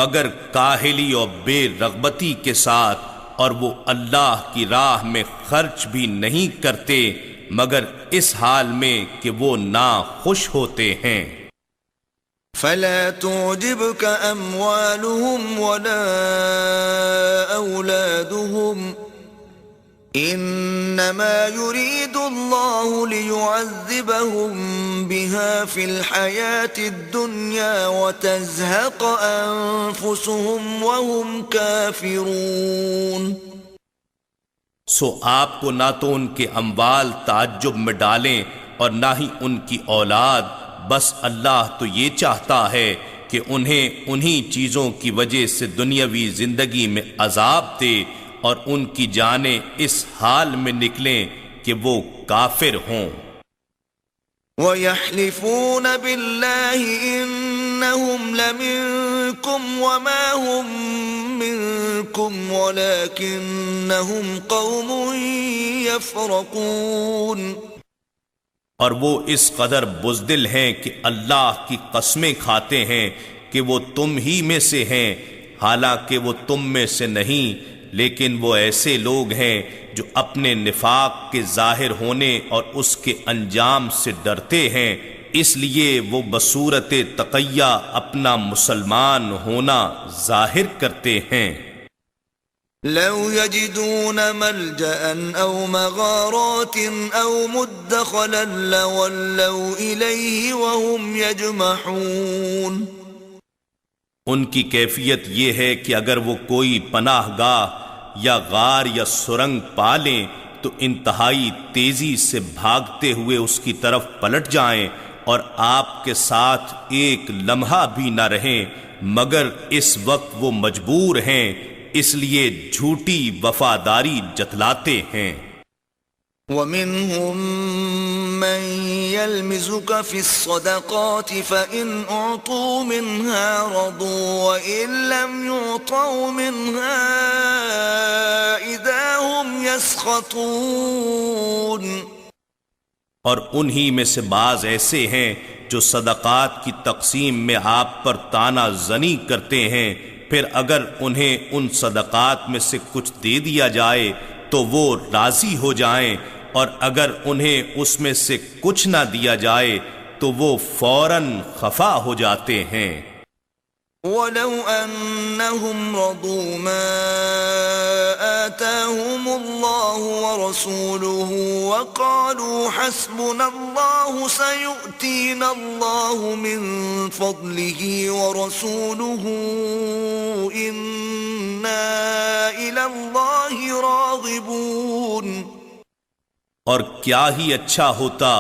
مگر کاہلی اور بے رغبتی کے ساتھ، اور وہ اللہ کی راہ میں خرچ بھی نہیں کرتے مگر اس حال میں کہ وہ ناخوش ہوتے ہیں۔ فلا تعجبك اموالهم ولا اولادهم انما يريد الله ليعذبهم بها في الحياة الدنيا وتزهق انفسهم وهم كافرون۔ سو آپ کو نہ تو ان کے اموال تعجب میں ڈالیں اور نہ ہی ان کی اولاد، بس اللہ تو یہ چاہتا ہے کہ انہیں انہی چیزوں کی وجہ سے دنیاوی زندگی میں عذاب دے اور ان کی جانیں اس حال میں نکلیں کہ وہ کافر ہوں۔ وَيَحْلِفُونَ بِاللَّهِ إِنَّهُمْ لَمِنكُمْ وَمَا هُمْ مِنكُمْ وَلَكِنَّهُمْ قَوْمٌ يَفْرَقُونَ۔ اور وہ اس قدر بزدل ہیں کہ اللہ کی قسمیں کھاتے ہیں کہ وہ تم ہی میں سے ہیں، حالانکہ وہ تم میں سے نہیں، لیکن وہ ایسے لوگ ہیں جو اپنے نفاق کے ظاہر ہونے اور اس کے انجام سے ڈرتے ہیں، اس لیے وہ بصورت تقیہ اپنا مسلمان ہونا ظاہر کرتے ہیں۔ لو يجدون ملجأ او مغارات او مدخلا لولوا الیہ وهم یجمحون۔ ان کی کیفیت یہ ہے کہ اگر وہ کوئی پناہ گاہ یا غار یا سرنگ پا لیں تو انتہائی تیزی سے بھاگتے ہوئے اس کی طرف پلٹ جائیں اور آپ کے ساتھ ایک لمحہ بھی نہ رہیں مگر اس وقت وہ مجبور ہیں، اس لیے جھوٹی وفاداری جتلاتے ہیں۔ وَمِنْهُمْ مَنْ يَلْمِزُكَ فِي الصَّدَقَاتِ فَإِنْ أُعْطُوا مِنْهَا رَضُوا وَإِنْ لَمْ يُعْطَوْا مِنْهَا إِذَا هُمْ يَسْخَطُونَ۔ اور انہی میں سے بعض ایسے ہیں جو صدقات کی تقسیم میں آپ پر طعنہ زنی کرتے ہیں، پھر اگر انہیں ان صدقات میں سے کچھ دے دیا جائے تو وہ راضی ہو جائیں، اور اگر انہیں اس میں سے کچھ نہ دیا جائے تو وہ فوراً خفا ہو جاتے ہیں۔ وَلَوْ أَنَّهُمْ رَضُوا مَا آتَاهُمُ اللَّهُ وَرَسُولُهُ وَقَالُوا حَسْبُنَا اللَّهُ سَيُؤْتِينَا اللَّهُ مِنْ فَضْلِهِ وَرَسُولُهُ إِنَّا إِلَى اللَّهِ رَاغِبُونَ۔ اور کیا ہی اچھا ہوتا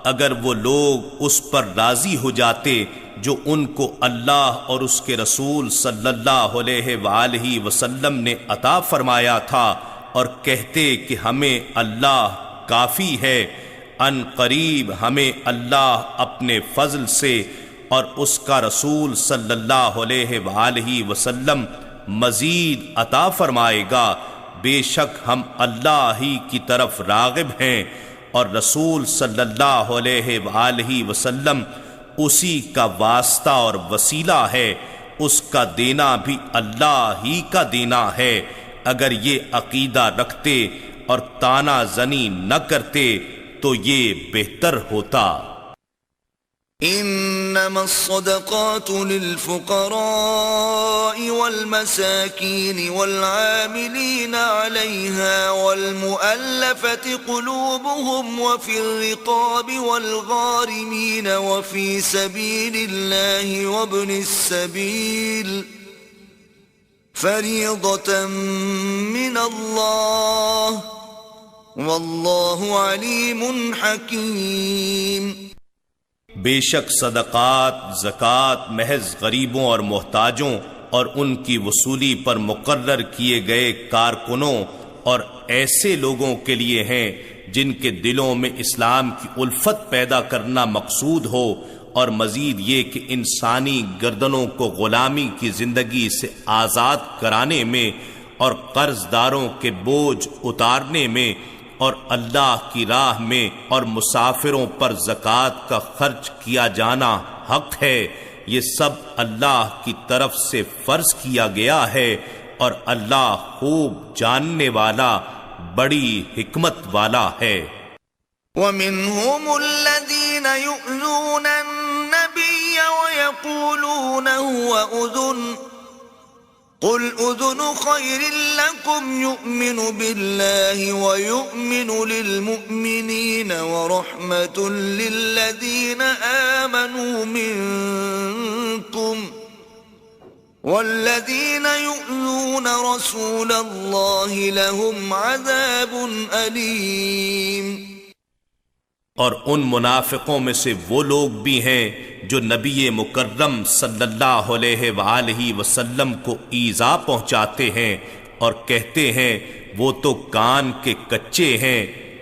اگر وہ لوگ اس پر راضی ہو جاتے جو ان کو اللہ اور اس کے رسول صلی اللہ علیہ وآلہ وسلم نے عطا فرمایا تھا، اور کہتے کہ ہمیں اللہ کافی ہے، ان قریب ہمیں اللہ اپنے فضل سے اور اس کا رسول صلی اللہ علیہ وآلہ وسلم مزید عطا فرمائے گا، بے شک ہم اللہ ہی کی طرف راغب ہیں، اور رسول صلی اللہ علیہ وآلہ وسلم اسی کا واسطہ اور وسیلہ ہے، اس کا دینا بھی اللہ ہی کا دینا ہے۔ اگر یہ عقیدہ رکھتے اور تانا زنی نہ کرتے تو یہ بہتر ہوتا۔ انما الصدقات للفقراء والمساكين والعاملين عليها والمؤلفة قلوبهم وفي الرقاب والغارمين وفي سبيل الله وابن السبيل فريضة من الله والله عليم حكيم۔ بے شک صدقات زکوٰۃ محض غریبوں اور محتاجوں اور ان کی وصولی پر مقرر کیے گئے کارکنوں اور ایسے لوگوں کے لیے ہیں جن کے دلوں میں اسلام کی الفت پیدا کرنا مقصود ہو، اور مزید یہ کہ انسانی گردنوں کو غلامی کی زندگی سے آزاد کرانے میں اور قرض داروں کے بوجھ اتارنے میں اور اللہ کی راہ میں اور مسافروں پر زکوٰۃ کا خرچ کیا جانا حق ہے۔ یہ سب اللہ کی طرف سے فرض کیا گیا ہے، اور اللہ خوب جاننے والا بڑی حکمت والا ہے۔ وَمِنْهُمُ الَّذِينَ يُؤْذُونَ النَّبِيَّ وَيَقُولُونَ هُوَ أُذُنٌ قُلْ أُذُنُ خَيْرٍ لَكُمْ يُؤْمِنُ بِاللَّهِ وَيُؤْمِنُ لِلْمُؤْمِنِينَ وَرَحْمَةٌ لِلَّذِينَ آمَنُوا مِنْكُمْ وَالَّذِينَ يُؤْذُونَ رَسُولَ اللَّهِ لَهُمْ عَذَابٌ أَلِيمٌ۔ اور ان منافقوں میں سے وہ لوگ بھی ہیں جو نبی مکرم صلی اللہ علیہ وآلہ وسلم کو ایذا پہنچاتے ہیں اور کہتے ہیں وہ تو کان کے کچے ہیں۔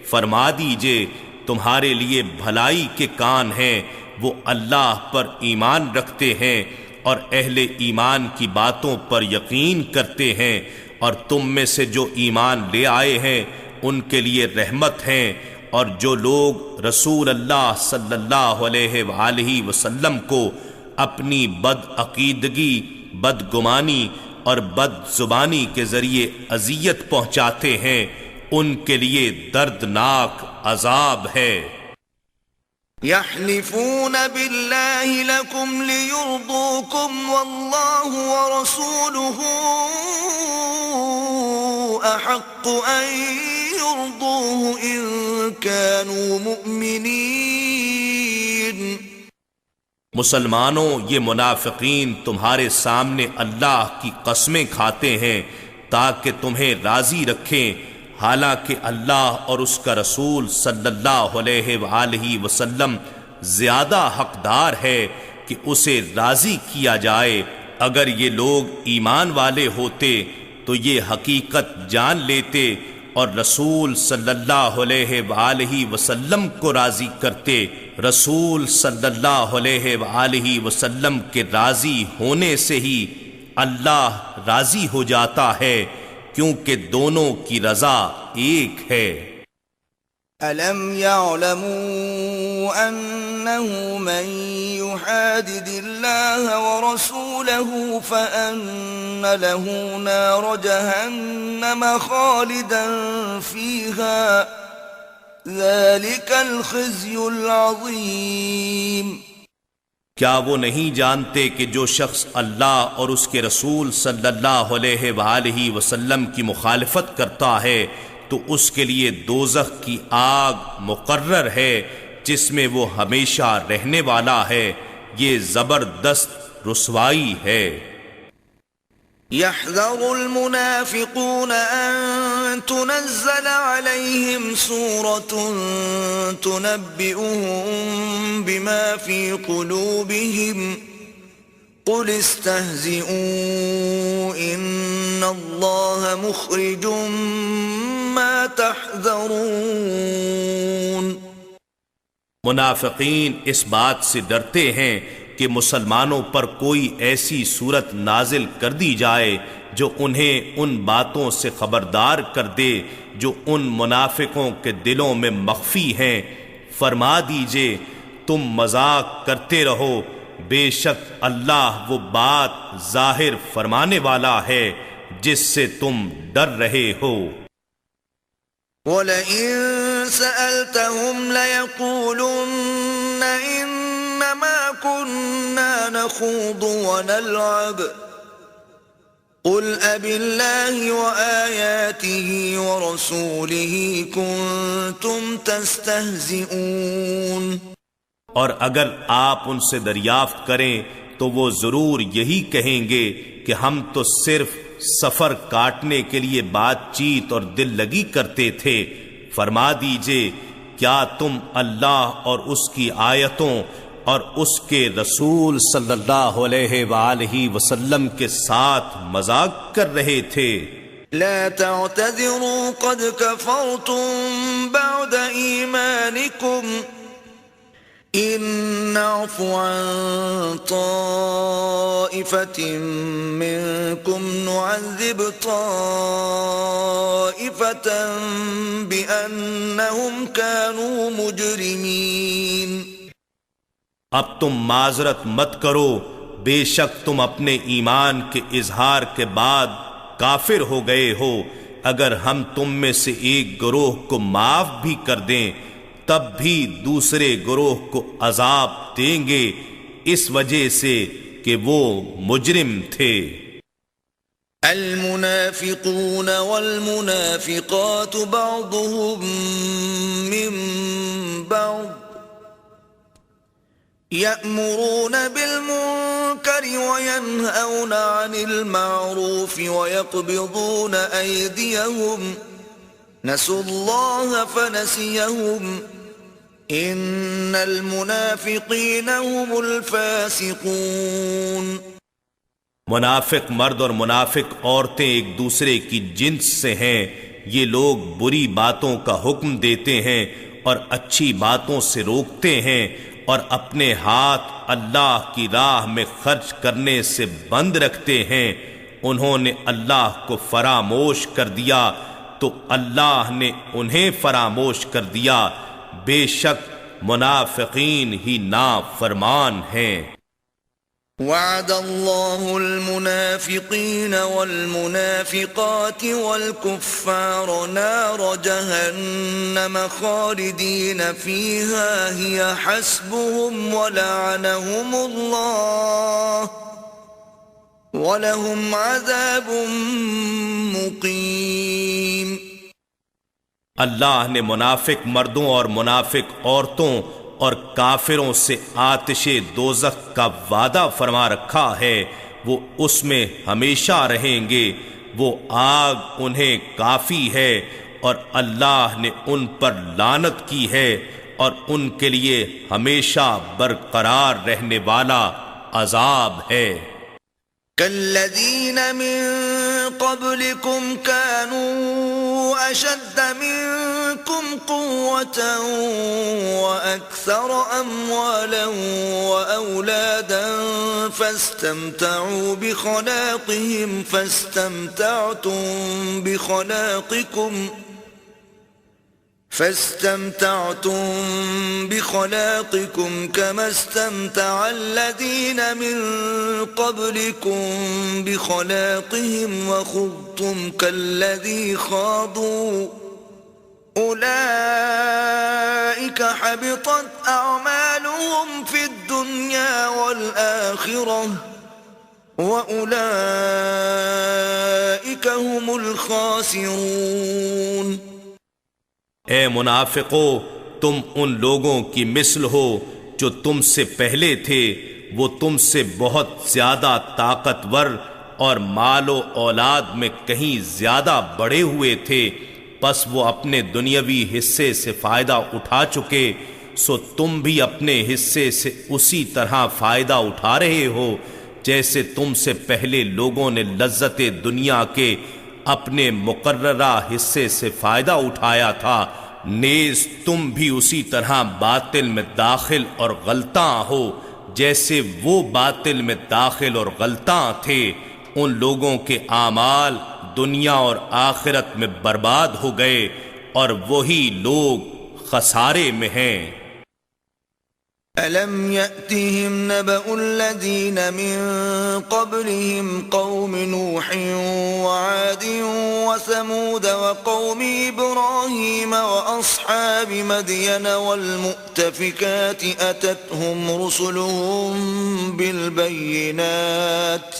فرما دیجئے تمہارے لیے بھلائی کے کان ہیں، وہ اللہ پر ایمان رکھتے ہیں اور اہل ایمان کی باتوں پر یقین کرتے ہیں، اور تم میں سے جو ایمان لے آئے ہیں ان کے لیے رحمت ہیں، اور جو لوگ رسول اللہ صلی اللہ علیہ وآلہ وسلم کو اپنی بد عقیدگی، بدگمانی اور بد زبانی کے ذریعے اذیت پہنچاتے ہیں، ان کے لیے دردناک عذاب ہے۔ يحلفون بالله لكم ليرضوكم والله ورسوله أحق أن يرضوه إن كانوا مؤمنين۔ مسلمانوں، یہ منافقین تمہارے سامنے اللہ کی قسمیں کھاتے ہیں تاکہ تمہیں راضی رکھیں، حالانکہ اللہ اور اس کا رسول صلی اللہ علیہ وآلہ وسلم زیادہ حقدار ہے کہ اسے راضی کیا جائے۔ اگر یہ لوگ ایمان والے ہوتے تو یہ حقیقت جان لیتے اور رسول صلی اللہ علیہ وآلہ وسلم کو راضی کرتے۔ رسول صلی اللہ علیہ وآلہ وسلم کے راضی ہونے سے ہی اللہ راضی ہو جاتا ہے، کیونکہ دونوں کی رضا ایک ہے۔ أَلَمْ يَعْلَمُوا أَنَّهُ مَنْ يُحَادِدِ اللَّهَ وَرَسُولَهُ فَأَنَّ لَهُ نَارَ جَهَنَّمَ خَالِدًا فِيهَا ذَلِكَ الْخِزْيُ الْعَظِيمُ۔ کیا وہ نہیں جانتے کہ جو شخص اللہ اور اس کے رسول صلی اللہ علیہ وآلہ وسلم کی مخالفت کرتا ہے تو اس کے لیے دوزخ کی آگ مقرر ہے جس میں وہ ہمیشہ رہنے والا ہے، یہ زبردست رسوائی ہے۔ يحذر المنافقون أن تنزل عليهم سورة تنبئهم بما في قلوبهم قل استهزئوا إن الله مخرج ما تحذرون۔ منافقین اس بات سے ڈرتے ہیں کہ مسلمانوں پر کوئی ایسی صورت نازل کر دی جائے جو انہیں ان باتوں سے خبردار کر دے جو ان منافقوں کے دلوں میں مخفی ہیں۔ فرما دیجئے تم مذاق کرتے رہو، بے شک اللہ وہ بات ظاہر فرمانے والا ہے جس سے تم ڈر رہے ہو۔ وَلَئِن سَأَلْتَهُمْ لَيَقُولُنَّ إِنَّمَا كُنَّا نَخُوضُ وَنَلْعَبُ قُلْ أَبِاللَّهِ وَآيَاتِهِ وَرَسُولِهِ كُنتُمْ تَسْتَهْزِئُونَ۔ اور اگر آپ ان سے دریافت کریں تو وہ ضرور یہی کہیں گے کہ ہم تو صرف سفر کاٹنے کے لیے بات چیت اور دل لگی کرتے تھے۔ فرما دیجئے کیا تم اللہ اور اس کی آیتوں اور اس کے رسول صلی اللہ علیہ وآلہ وسلم کے ساتھ مذاق کر رہے تھے؟ لا تعتذروا قد كفرتم بعد ایمانکم ان نعف عن طائفة منكم نعذب طائفة بأنهم كانوا مجرمين۔ اب تم معذرت مت کرو، بے شک تم اپنے ایمان کے اظہار کے بعد کافر ہو گئے ہو۔ اگر ہم تم میں سے ایک گروہ کو معاف بھی کر دیں تب بھی دوسرے گروہ کو عذاب دیں گے اس وجہ سے کہ وہ مجرم تھے۔ المنافقون والمنافقات بعضهم من بعض يأمرون بالمنكر وينهون عن المعروف ويقبضون أيديهم نسوا الله فنسيهم ان المنافقین هم الفاسقون۔ منافق مرد اور منافق عورتیں ایک دوسرے کی جنس سے ہیں۔ یہ لوگ بری باتوں کا حکم دیتے ہیں اور اچھی باتوں سے روکتے ہیں اور اپنے ہاتھ اللہ کی راہ میں خرچ کرنے سے بند رکھتے ہیں۔ انہوں نے اللہ کو فراموش کر دیا تو اللہ نے انہیں فراموش کر دیا۔ بے شک منافقین ہی نافرمان ہیں۔ وعد اللہ المنافقین والمنافقات والکفار نار جہنم خالدین فیہا ہی حسبهم ولعنهم اللہ وَلَهُمْ عَذَابٌ مُقِيمٌ۔ اللہ نے منافق مردوں اور منافق عورتوں اور کافروں سے آتش دوزخ کا وعدہ فرما رکھا ہے، وہ اس میں ہمیشہ رہیں گے، وہ آگ انہیں کافی ہے، اور اللہ نے ان پر لعنت کی ہے اور ان کے لیے ہمیشہ برقرار رہنے والا عذاب ہے۔ كالذين من قبلكم كانوا أشد منكم قوة وأكثر أموالا وأولادا فاستمتعوا بخلاقهم فاستمتعتم بخلاقكم كما استمتع الذين من قبلكم بخلاقهم وخضتم كالذي خاضوا أولئك حبطت أعمالهم في الدنيا والآخرة وأولئك هم الخاسرون۔ اے منافقو، تم ان لوگوں کی مثل ہو جو تم سے پہلے تھے، وہ تم سے بہت زیادہ طاقتور اور مال و اولاد میں کہیں زیادہ بڑے ہوئے تھے، پس وہ اپنے دنیاوی حصے سے فائدہ اٹھا چکے، سو تم بھی اپنے حصے سے اسی طرح فائدہ اٹھا رہے ہو جیسے تم سے پہلے لوگوں نے لذت دنیا کے اپنے مقررہ حصے سے فائدہ اٹھایا تھا، نیز تم بھی اسی طرح باطل میں داخل اور غلطاں ہو جیسے وہ باطل میں داخل اور غلطاں تھے۔ ان لوگوں کے اعمال دنیا اور آخرت میں برباد ہو گئے اور وہی لوگ خسارے میں ہیں۔ ألم يأتهم نبأ الذين من قبلهم قوم نوح وعاد وثمود وقوم إبراهيم وأصحاب مدين والمؤتفكات أتتهم رسلهم بالبينات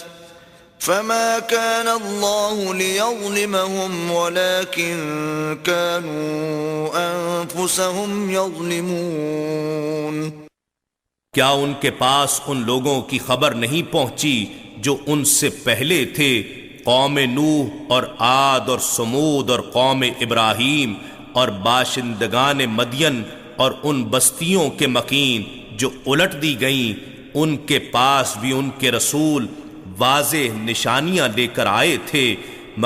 فما كان الله ليظلمهم ولكن كانوا أنفسهم يظلمون کیا ان کے پاس ان لوگوں کی خبر نہیں پہنچی جو ان سے پہلے تھے، قوم نوح اور عاد اور سمود اور قوم ابراہیم اور باشندگان مدین اور ان بستیوں کے مکین جو الٹ دی گئیں، ان کے پاس بھی ان کے رسول واضح نشانیاں لے کر آئے تھے،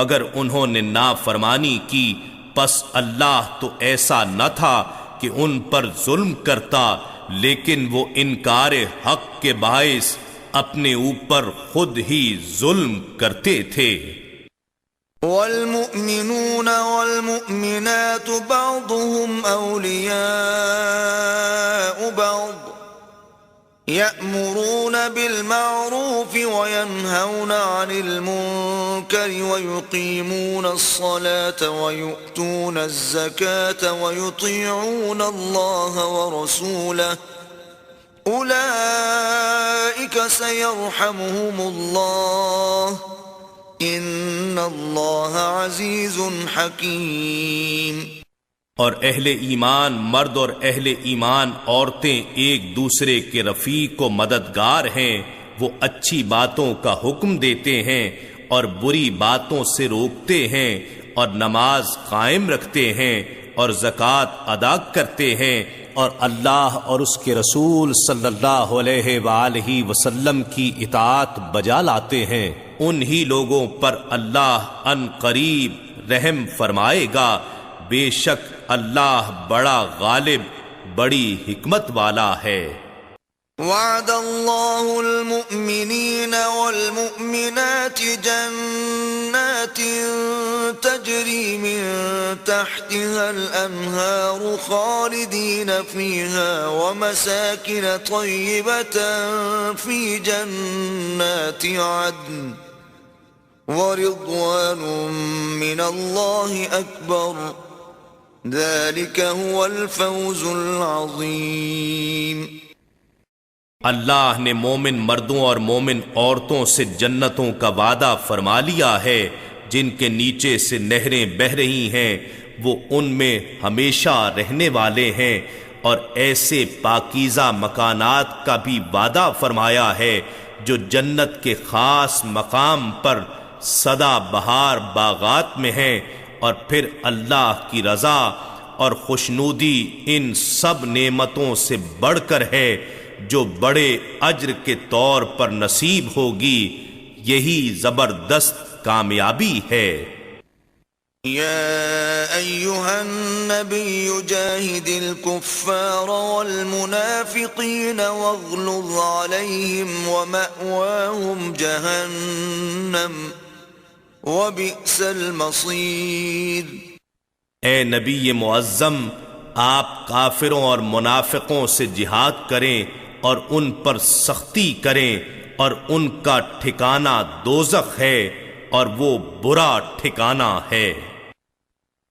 مگر انہوں نے نافرمانی کی، پس اللہ تو ایسا نہ تھا کہ ان پر ظلم کرتا، لیکن وہ انکار حق کے باعث اپنے اوپر خود ہی ظلم کرتے تھے۔ والمؤمنون والمؤمنات بعضهم أولياء بعض يأمرون بالمعروف وينهون عن المنكر ويقيمون الصلاة ويؤتون الزكاة ويطيعون الله ورسوله أولئك سيرحمهم الله إن الله عزيز حكيم۔ اور اہل ایمان مرد اور اہل ایمان عورتیں ایک دوسرے کے رفیق و مددگار ہیں، وہ اچھی باتوں کا حکم دیتے ہیں اور بری باتوں سے روکتے ہیں، اور نماز قائم رکھتے ہیں اور زکوٰۃ ادا کرتے ہیں، اور اللہ اور اس کے رسول صلی اللہ علیہ وآلہ وسلم کی اطاعت بجا لاتے ہیں، انہی لوگوں پر اللہ ان قریب رحم فرمائے گا، بے شک اللہ بڑا غالب بڑی حکمت والا ہے۔ وعد الله المؤمنين والمؤمنات جنات تجري من تحتها الأنهار خالدين فيها ومساكن طيبة في جنات عدن ورضوان من الله أكبر ذلك هو الفوز العظيم۔ اللہ نے مومن مردوں اور مومن عورتوں سے جنتوں کا وعدہ فرما لیا ہے جن کے نیچے سے نہریں بہہ رہی ہیں، وہ ان میں ہمیشہ رہنے والے ہیں، اور ایسے پاکیزہ مکانات کا بھی وعدہ فرمایا ہے جو جنت کے خاص مقام پر سدا بہار باغات میں ہیں، اور پھر اللہ کی رضا اور خوشنودی ان سب نعمتوں سے بڑھ کر ہے جو بڑے اجر کے طور پر نصیب ہوگی، یہی زبردست کامیابی ہے۔ یا ایہا النبی جاہد الکفار والمنافقین واغلظ علیہم ومأواہم جہنم وبئس المصیر۔ اے نبی معظم، آپ کافروں اور منافقوں سے جہاد کریں اور ان پر سختی کریں، اور ان کا ٹھکانہ دوزخ ہے اور وہ برا ٹھکانہ ہے۔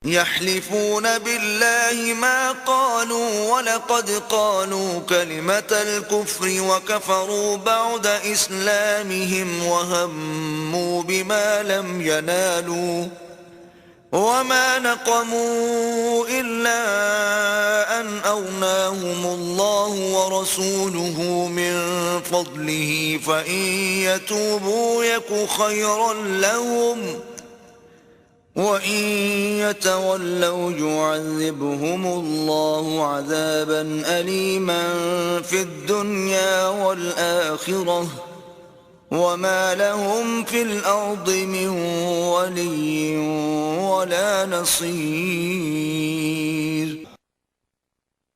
يحلفون بالله ما قالوا ولقد قالوا كلمة الكفر وكفروا بعد إسلامهم وهموا بما لم ينالوا وما نقموا إلا أن أغناهم الله ورسوله من فضله فإن يتوبوا يك خيرا لهم وَإِن يَتَوَلَّوْا يُعَذِّبْهُمُ اللَّهُ عَذَابًا أَلِيمًا فِي الدُّنْيَا وَالْآخِرَةِ وَمَا لَهُمْ فِي الْأَرْضِ مِنْ وَلِيٍّ وَلَا نَصِيرٍ۔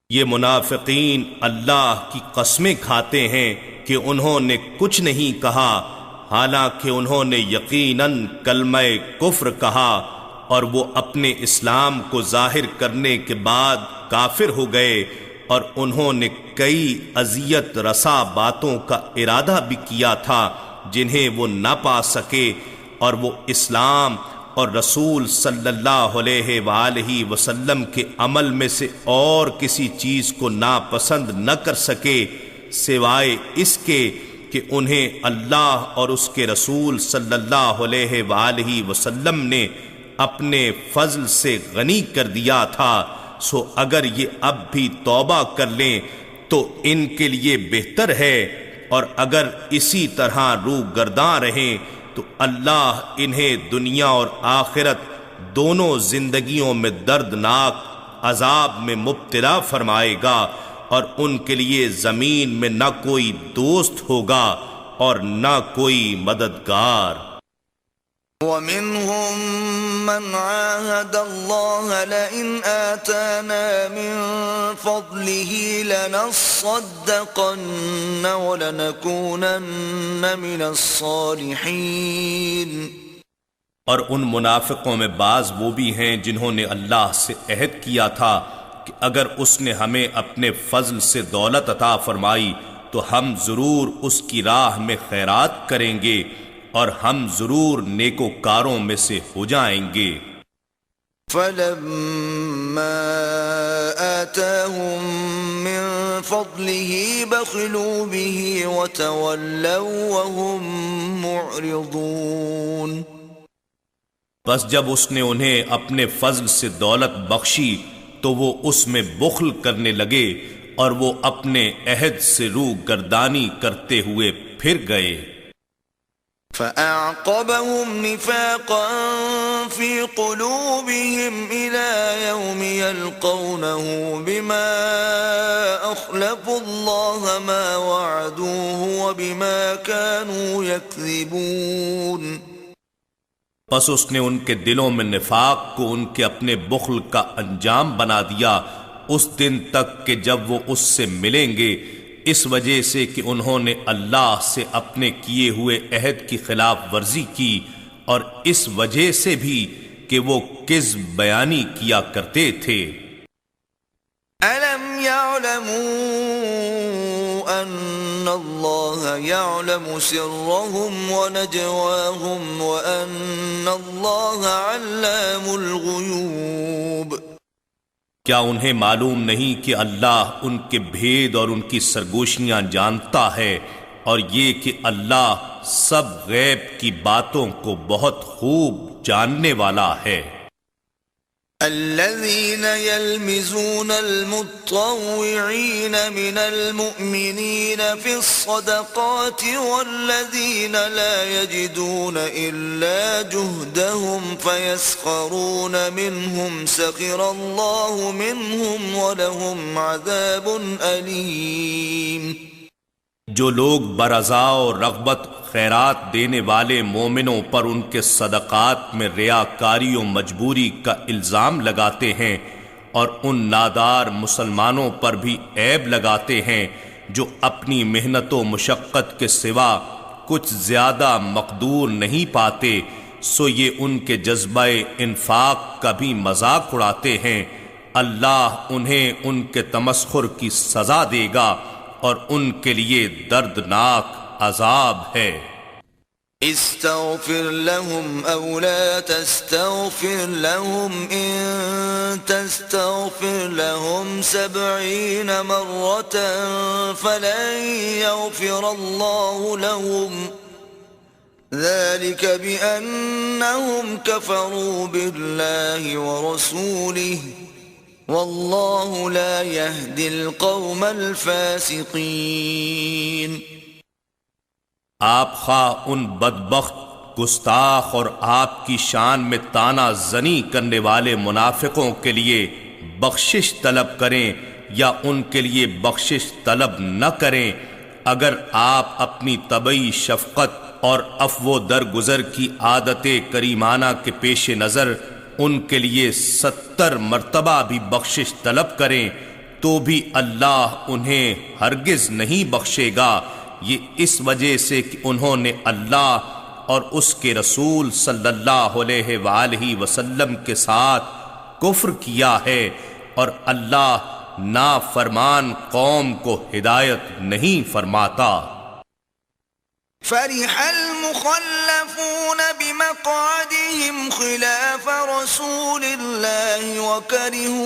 یہ منافقین اللہ کی قسمیں کھاتے ہیں کہ انہوں نے کچھ نہیں کہا، حالانکہ انہوں نے یقیناً کلمہ کفر کہا، اور وہ اپنے اسلام کو ظاہر کرنے کے بعد کافر ہو گئے، اور انہوں نے کئی اذیت رسا باتوں کا ارادہ بھی کیا تھا جنہیں وہ نہ پا سکے، اور وہ اسلام اور رسول صلی اللہ علیہ وآلہ وسلم کے عمل میں سے اور کسی چیز کو ناپسند نہ کر سکے سوائے اس کے کہ انہیں اللہ اور اس کے رسول صلی اللہ علیہ وآلہ وسلم نے اپنے فضل سے غنی کر دیا تھا۔ سو اگر یہ اب بھی توبہ کر لیں تو ان کے لیے بہتر ہے، اور اگر اسی طرح روح گرداں رہیں تو اللہ انہیں دنیا اور آخرت دونوں زندگیوں میں دردناک عذاب میں مبتلا فرمائے گا، اور ان کے لیے زمین میں نہ کوئی دوست ہوگا اور نہ کوئی مددگار۔ وَمِنْهُمْ مَنْ عَاهَدَ اللَّهَ لَئِنْ آتَانَا مِنْ فَضْلِهِ لَنَصَّدَّقَنَّ وَلَنَكُونَنَّ مِنَ الصَّالِحِينَ۔ اور ان منافقوں میں بعض وہ بھی ہیں جنہوں نے اللہ سے عہد کیا تھا کہ اگر اس نے ہمیں اپنے فضل سے دولت عطا فرمائی تو ہم ضرور اس کی راہ میں خیرات کریں گے، اور ہم ضرور نیکوکاروں میں سے ہو جائیں گے۔ فَلَمَّا آتَاهُم مِّن فَضْلِهِ بَخِلُوا بِهِ وَتَوَلَّوْا وَهُم مُّعْرِضُونَ۔ بس جب اس نے انہیں اپنے فضل سے دولت بخشی تو وہ اس میں بخل کرنے لگے، اور وہ اپنے عہد سے روح گردانی کرتے ہوئے پھر گئے۔ فَأَعْقَبَهُمْ نِفَاقًا فِي قُلُوبِهِمْ إِلَى يَوْمِ يَلْقَوْنَهُ بِمَا أَخْلَفُوا اللَّهَ مَا وَعَدُوهُ وَبِمَا كَانُوا يَكْذِبُونَ۔ پس اس نے ان کے دلوں میں نفاق کو ان کے اپنے بخل کا انجام بنا دیا اس دن تک کہ جب وہ اس سے ملیں گے، اس وجہ سے کہ انہوں نے اللہ سے اپنے کیے ہوئے عہد کی خلاف ورزی کی، اور اس وجہ سے بھی کہ وہ کذب بیانی کیا کرتے تھے۔ أَلَمْ يَعْلَمُوا أَنَّ اللَّهَ يَعْلَمُ سِرَّهُمْ وَنَجْوَاهُمْ وَأَنَّ اللَّهَ عَلَّامُ الْغُيُوبِ۔ کیا انہیں معلوم نہیں کہ اللہ ان کے بھید اور ان کی سرگوشیاں جانتا ہے، اور یہ کہ اللہ سب غیب کی باتوں کو بہت خوب جاننے والا ہے۔ الذين يلمزون المتطوعين من المؤمنين في الصدقات والذين لا يجدون إلا جهدهم فيسخرون منهم سخر الله منهم ولهم عذاب أليم۔ جو لوگ برضا و رغبت خیرات دینے والے مومنوں پر ان کے صدقات میں ریاکاری و مجبوری کا الزام لگاتے ہیں، اور ان نادار مسلمانوں پر بھی عیب لگاتے ہیں جو اپنی محنت و مشقت کے سوا کچھ زیادہ مقدور نہیں پاتے، سو یہ ان کے جذبہ انفاق کا بھی مذاق اڑاتے ہیں، اللہ انہیں ان کے تمسخر کی سزا دے گا، اور ان کے لیے دردناک عذاب ہے۔ استغفر لهم او لا تستغفر لهم ان تستغفر لهم 70 مرة فلن يغفر الله لهم ذلك بأنهم كفروا بالله ورسوله واللہ لا يهدي القوم الفاسقین۔ آپ خواہ ان بدبخت، گستاخ اور آپ کی شان میں طعنہ زنی کرنے والے منافقوں کے لیے بخشش طلب کریں یا ان کے لیے بخشش طلب نہ کریں، اگر آپ اپنی طبعی شفقت اور عفو و درگزر کی عادت کریمانہ کے پیش نظر ان کے لیے 70 مرتبہ بھی بخشش طلب کریں تو بھی اللہ انہیں ہرگز نہیں بخشے گا، یہ اس وجہ سے کہ انہوں نے اللہ اور اس کے رسول صلی اللہ علیہ وآلہ وسلم کے ساتھ کفر کیا ہے، اور اللہ نافرمان قوم کو ہدایت نہیں فرماتا۔ فرح المخلفون بمقعدهم خلاف رسول الله وكرهوا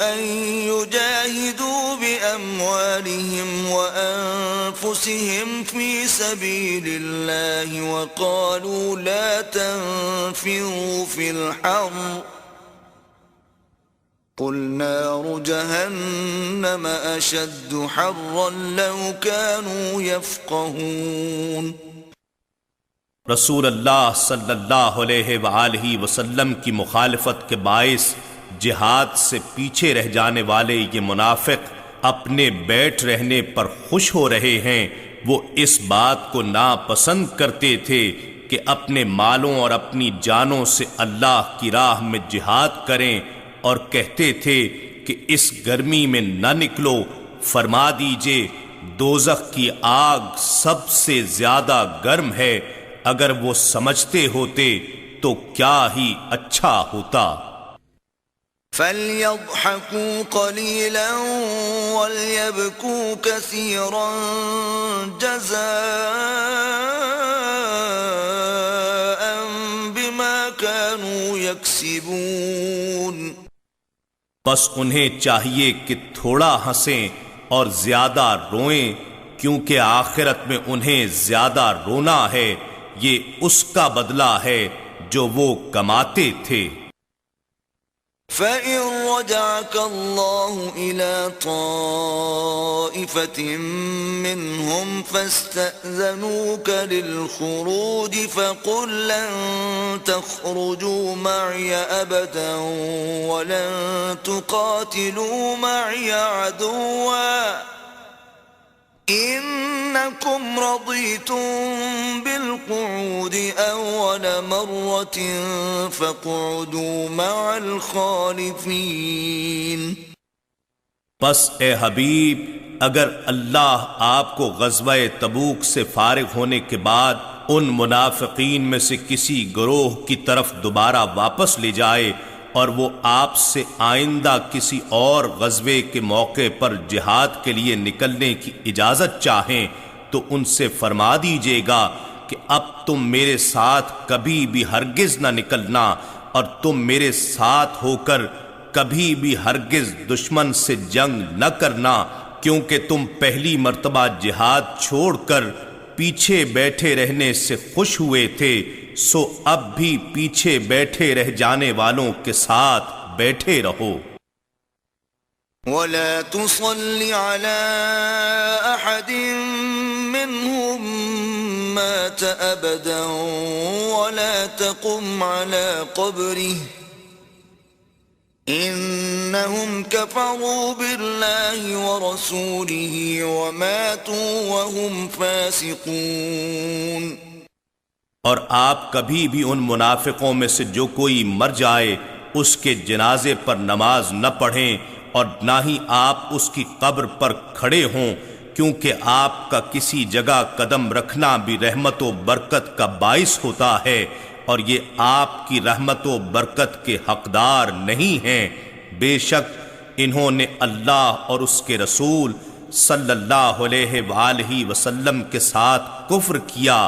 أن يجاهدوا بأموالهم وأنفسهم في سبيل الله وقالوا لا تنفروا في الحر قل نار جهنم أشد حرا لو كانوا يفقهون۔ رسول اللہ صلی اللہ علیہ وآلہ وسلم کی مخالفت کے باعث جہاد سے پیچھے رہ جانے والے یہ منافق اپنے بیٹھ رہنے پر خوش ہو رہے ہیں۔ وہ اس بات کو ناپسند کرتے تھے کہ اپنے مالوں اور اپنی جانوں سے اللہ کی راہ میں جہاد کریں، اور کہتے تھے کہ اس گرمی میں نہ نکلو، فرما دیجئے دوزخ کی آگ سب سے زیادہ گرم ہے، اگر وہ سمجھتے ہوتے تو کیا ہی اچھا ہوتا۔ فَلْيَضْحَكُوا قَلِيلًا وَلْيَبْكُوا كَثِيرًا جَزَاءً بِمَا كَانُوا يَكْسِبُونَ۔ بس انہیں چاہیے کہ تھوڑا ہنسیں اور زیادہ روئیں، کیونکہ آخرت میں انہیں زیادہ رونا ہے، یہ اس کا بدلہ ہے جو وہ کماتے تھے۔ فَإِن رَّجَعَكَ اللَّهُ إِلَى طَائِفَةٍ مِّنْهُمْ فَاسْتَأْذَنُوكَ لِلْخُرُوجِ فَقُل لَّن تَخْرُجُوا مَعِيَ أَبَدًا وَلَن تُقَاتِلُوا مَعِيَ عَدُوًّا إِنَّكُمْ رَضِيتُم بِالْقُعُودِ أَوَّلَ مَرَّةٍ فَاقْعُدُوا مَعَ الْخَالِفِينَ۔ بس اے حبیب، اگر اللہ آپ کو غزوہ تبوک سے فارغ ہونے کے بعد ان منافقین میں سے کسی گروہ کی طرف دوبارہ واپس لے جائے اور وہ آپ سے آئندہ کسی اور غزوے کے موقع پر جہاد کے لیے نکلنے کی اجازت چاہیں تو ان سے فرما دیجیے گا کہ اب تم میرے ساتھ کبھی بھی ہرگز نہ نکلنا، اور تم میرے ساتھ ہو کر کبھی بھی ہرگز دشمن سے جنگ نہ کرنا، کیونکہ تم پہلی مرتبہ جہاد چھوڑ کر پیچھے بیٹھے رہنے سے خوش ہوئے تھے، سو اب بھی پیچھے بیٹھے رہ جانے والوں کے ساتھ بیٹھے رہو۔ وَلَا تُصَلِّ عَلَىٰ أَحَدٍ مِّنْهُم مَّاتَ أَبَدًا وَلَا تَقُمْ عَلَىٰ قَبْرِهِ إِنَّهُمْ كَفَرُوا بِاللَّهِ وَرَسُولِهِ وَمَاتُوا وَهُمْ فَاسِقُونَ۔ اور آپ کبھی بھی ان منافقوں میں سے جو کوئی مر جائے اس کے جنازے پر نماز نہ پڑھیں، اور نہ ہی آپ اس کی قبر پر کھڑے ہوں، کیونکہ آپ کا کسی جگہ قدم رکھنا بھی رحمت و برکت کا باعث ہوتا ہے، اور یہ آپ کی رحمت و برکت کے حقدار نہیں ہیں۔ بے شک انہوں نے اللہ اور اس کے رسول صلی اللہ علیہ وآلہ وسلم کے ساتھ کفر کیا،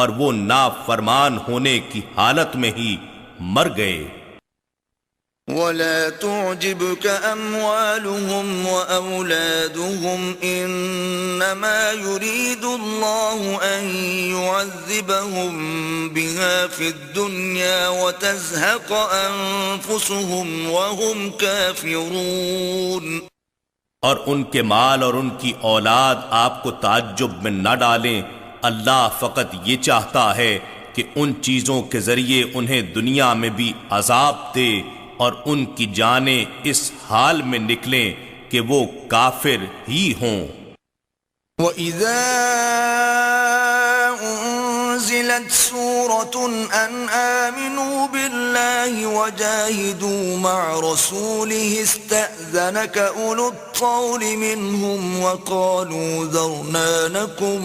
اور وہ نافرمان ہونے کی حالت میں ہی مر گئے۔ وَلَا تُعْجِبْكَ أَمْوَالُهُمْ وَأَوْلَادُهُمْ إِنَّمَا يُرِيدُ اللَّهُ أَن يُعَذِّبَهُم بِهَا فِي الدُّنْيَا وَتَزْهَقَ أَنفُسُهُمْ وَهُمْ كَافِرُونَ۔ اور ان کے مال اور ان کی اولاد آپ کو تعجب میں نہ ڈالیں، اللہ فقط یہ چاہتا ہے کہ ان چیزوں کے ذریعے انہیں دنیا میں بھی عذاب دے، اور ان کی جانیں اس حال میں نکلیں کہ وہ کافر ہی ہوں۔ وَإِذَا أُنزِلَتْ سُورَةٌ أَنْ آمِنُوا بِاللَّهِ وَجَاهِدُوا مَعَ رَسُولِهِ اسْتَأْذَنَكَ أُولُو الطَّوْلِ مِنْهُمْ وَقَالُوا ذَرْنَا نَكُن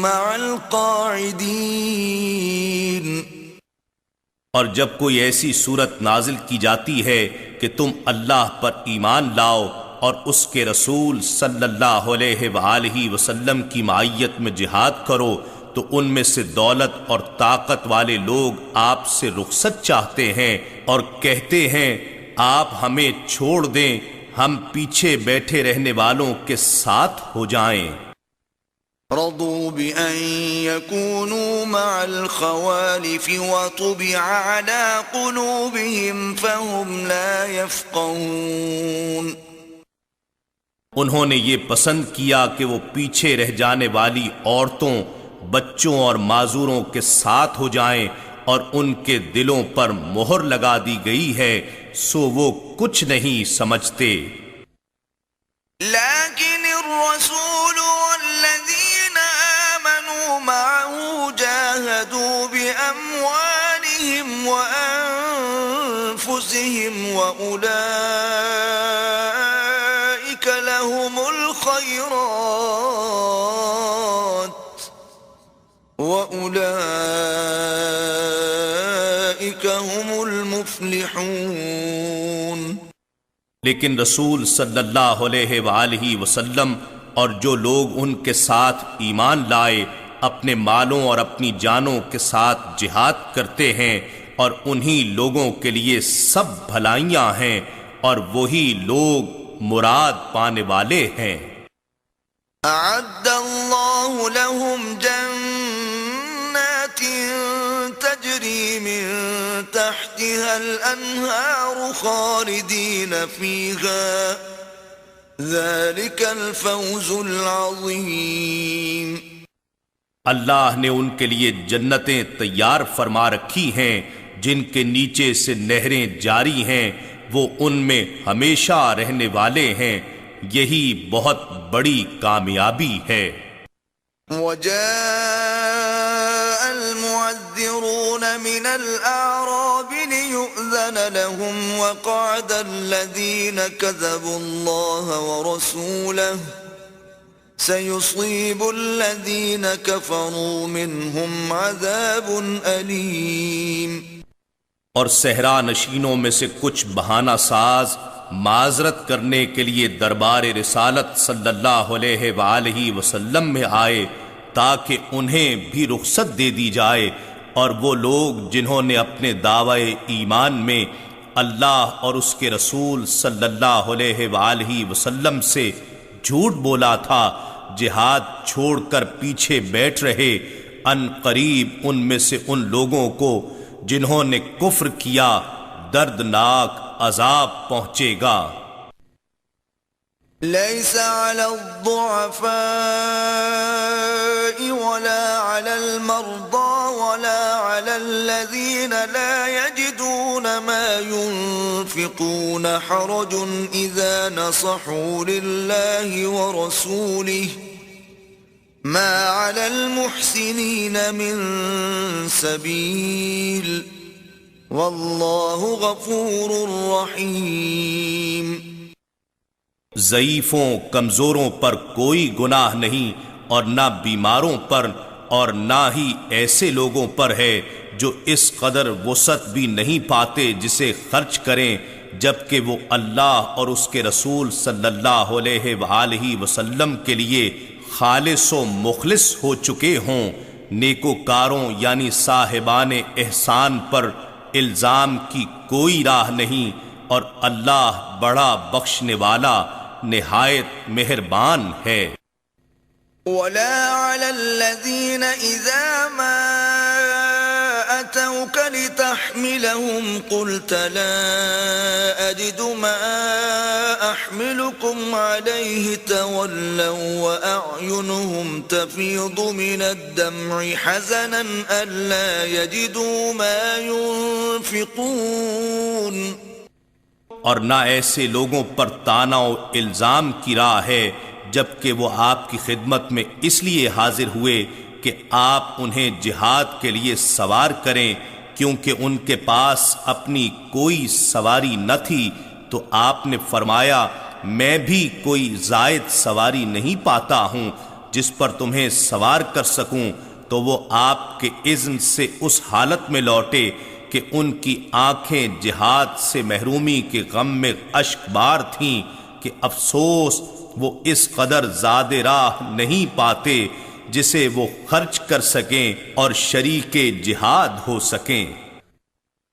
مَّعَ الْقَاعِدِينَ۔ اور جب کوئی ایسی صورت نازل کی جاتی ہے کہ تم اللہ پر ایمان لاؤ اور اس کے رسول صلی اللہ علیہ وآلہ وسلم کی معیت میں جہاد کرو، تو ان میں سے دولت اور طاقت والے لوگ آپ سے رخصت چاہتے ہیں اور کہتے ہیں آپ ہمیں چھوڑ دیں، ہم پیچھے بیٹھے رہنے والوں کے ساتھ ہو جائیں۔ رضوا بأن يكونوا مع الخوالف وطبع على قلوبهم فهم لا يفقهون۔ انہوں نے یہ پسند کیا کہ وہ پیچھے رہ جانے والی عورتوں، بچوں اور معذوروں کے ساتھ ہو جائیں، اور ان کے دلوں پر مہر لگا دی گئی ہے، سو وہ کچھ نہیں سمجھتے۔ لیکن الرسول والذین آمنوا معه جاہدوا بأموالهم وأنفسهم وأولئک لهم الخیرات وأولئک هم المفلحون۔ لیکن رسول صلی اللہ علیہ وآلہ وسلم اور جو لوگ ان کے ساتھ ایمان لائے اپنے مالوں اور اپنی جانوں کے ساتھ جہاد کرتے ہیں، اور انہی لوگوں کے لیے سب بھلائیاں ہیں، اور وہی لوگ مراد پانے والے ہیں۔ اعد اللہ لهم جنات تجری من تحتها الانہار خالدین فیہا ذلک الفوز العظیم۔ اللہ نے ان کے لیے جنتیں تیار فرما رکھی ہیں جن کے نیچے سے نہریں جاری ہیں، وہ ان میں ہمیشہ رہنے والے ہیں، یہی بہت بڑی کامیابی ہے۔ وجاء المعذرون من الأعراب ليؤذن لهم وقعد الذين كذبوا الله ورسوله سيصيب الذين كفروا منهم عذاب أليم۔ اور صحرا نشینوں میں سے کچھ بہانہ ساز معذرت کرنے کے لیے دربار رسالت صلی اللہ علیہ وآلہ وسلم میں آئے تاکہ انہیں بھی رخصت دے دی جائے، اور وہ لوگ جنہوں نے اپنے دعوی ایمان میں اللہ اور اس کے رسول صلی اللہ علیہ وآلہ وسلم سے جھوٹ بولا تھا، جہاد چھوڑ کر پیچھے بیٹھ رہے، ان قریب ان میں سے ان لوگوں کو جنہوں نے کفر کیا دردناک عذاب پہنچے گا۔ ليس على الضعفاء ولا على المرضى ولا على الذين لا يجدون ما ينفقون حرج إذا نصحوا لله ورسوله ما على المحسنين من سبيل والله غفور رحيم۔ ضعیفوں کمزوروں پر کوئی گناہ نہیں، اور نہ بیماروں پر، اور نہ ہی ایسے لوگوں پر ہے جو اس قدر وسعت بھی نہیں پاتے جسے خرچ کریں، جبکہ وہ اللہ اور اس کے رسول صلی اللہ علیہ وآلہ وسلم کے لیے خالص و مخلص ہو چکے ہوں۔ نیکوکاروں یعنی صاحبان احسان پر الزام کی کوئی راہ نہیں، اور اللہ بڑا بخشنے والا نہایت مہربان ہے۔ ولا على الذين إذا ما أتوك لتحملهم قلت لا أجد ما أحملكم عليه تولوا وأعينهم تفيض من الدمع حزنا ألا يجدوا ما ينفقون۔ اور نہ ایسے لوگوں پر طعنہ و الزام کی راہ ہے جبکہ وہ آپ کی خدمت میں اس لیے حاضر ہوئے کہ آپ انہیں جہاد کے لیے سوار کریں، کیونکہ ان کے پاس اپنی کوئی سواری نہ تھی، تو آپ نے فرمایا میں بھی کوئی زائد سواری نہیں پاتا ہوں جس پر تمہیں سوار کر سکوں، تو وہ آپ کے اذن سے اس حالت میں لوٹے کہ ان کی آنکھیں جہاد سے محرومی کے غم میں اشک بار تھیں کہ افسوس وہ اس قدر زاد راہ نہیں پاتے جسے وہ خرچ کر سکیں اور شریک جہاد ہو سکیں۔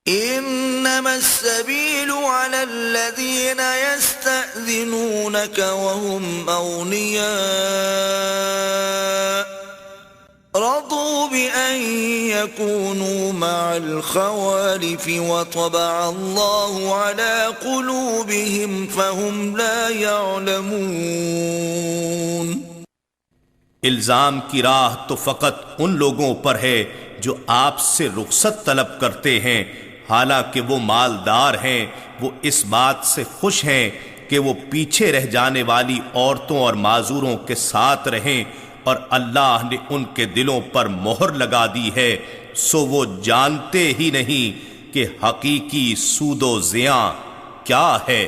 انما السبيل على الذين يستأذنونك وهم اغنياء رضوا بأن يكونوا مع الخوالف وطبع الله على قلوبهم فهم لا يعلمون۔ الزام کی راہ تو فقط ان لوگوں پر ہے جو آپ سے رخصت طلب کرتے ہیں، حالانکہ وہ مالدار ہیں، وہ اس بات سے خوش ہیں کہ وہ پیچھے رہ جانے والی عورتوں اور معذوروں کے ساتھ رہیں، اور اللہ نے ان کے دلوں پر مہر لگا دی ہے، سو وہ جانتے ہی نہیں کہ حقیقی سود و زیاں کیا ہے۔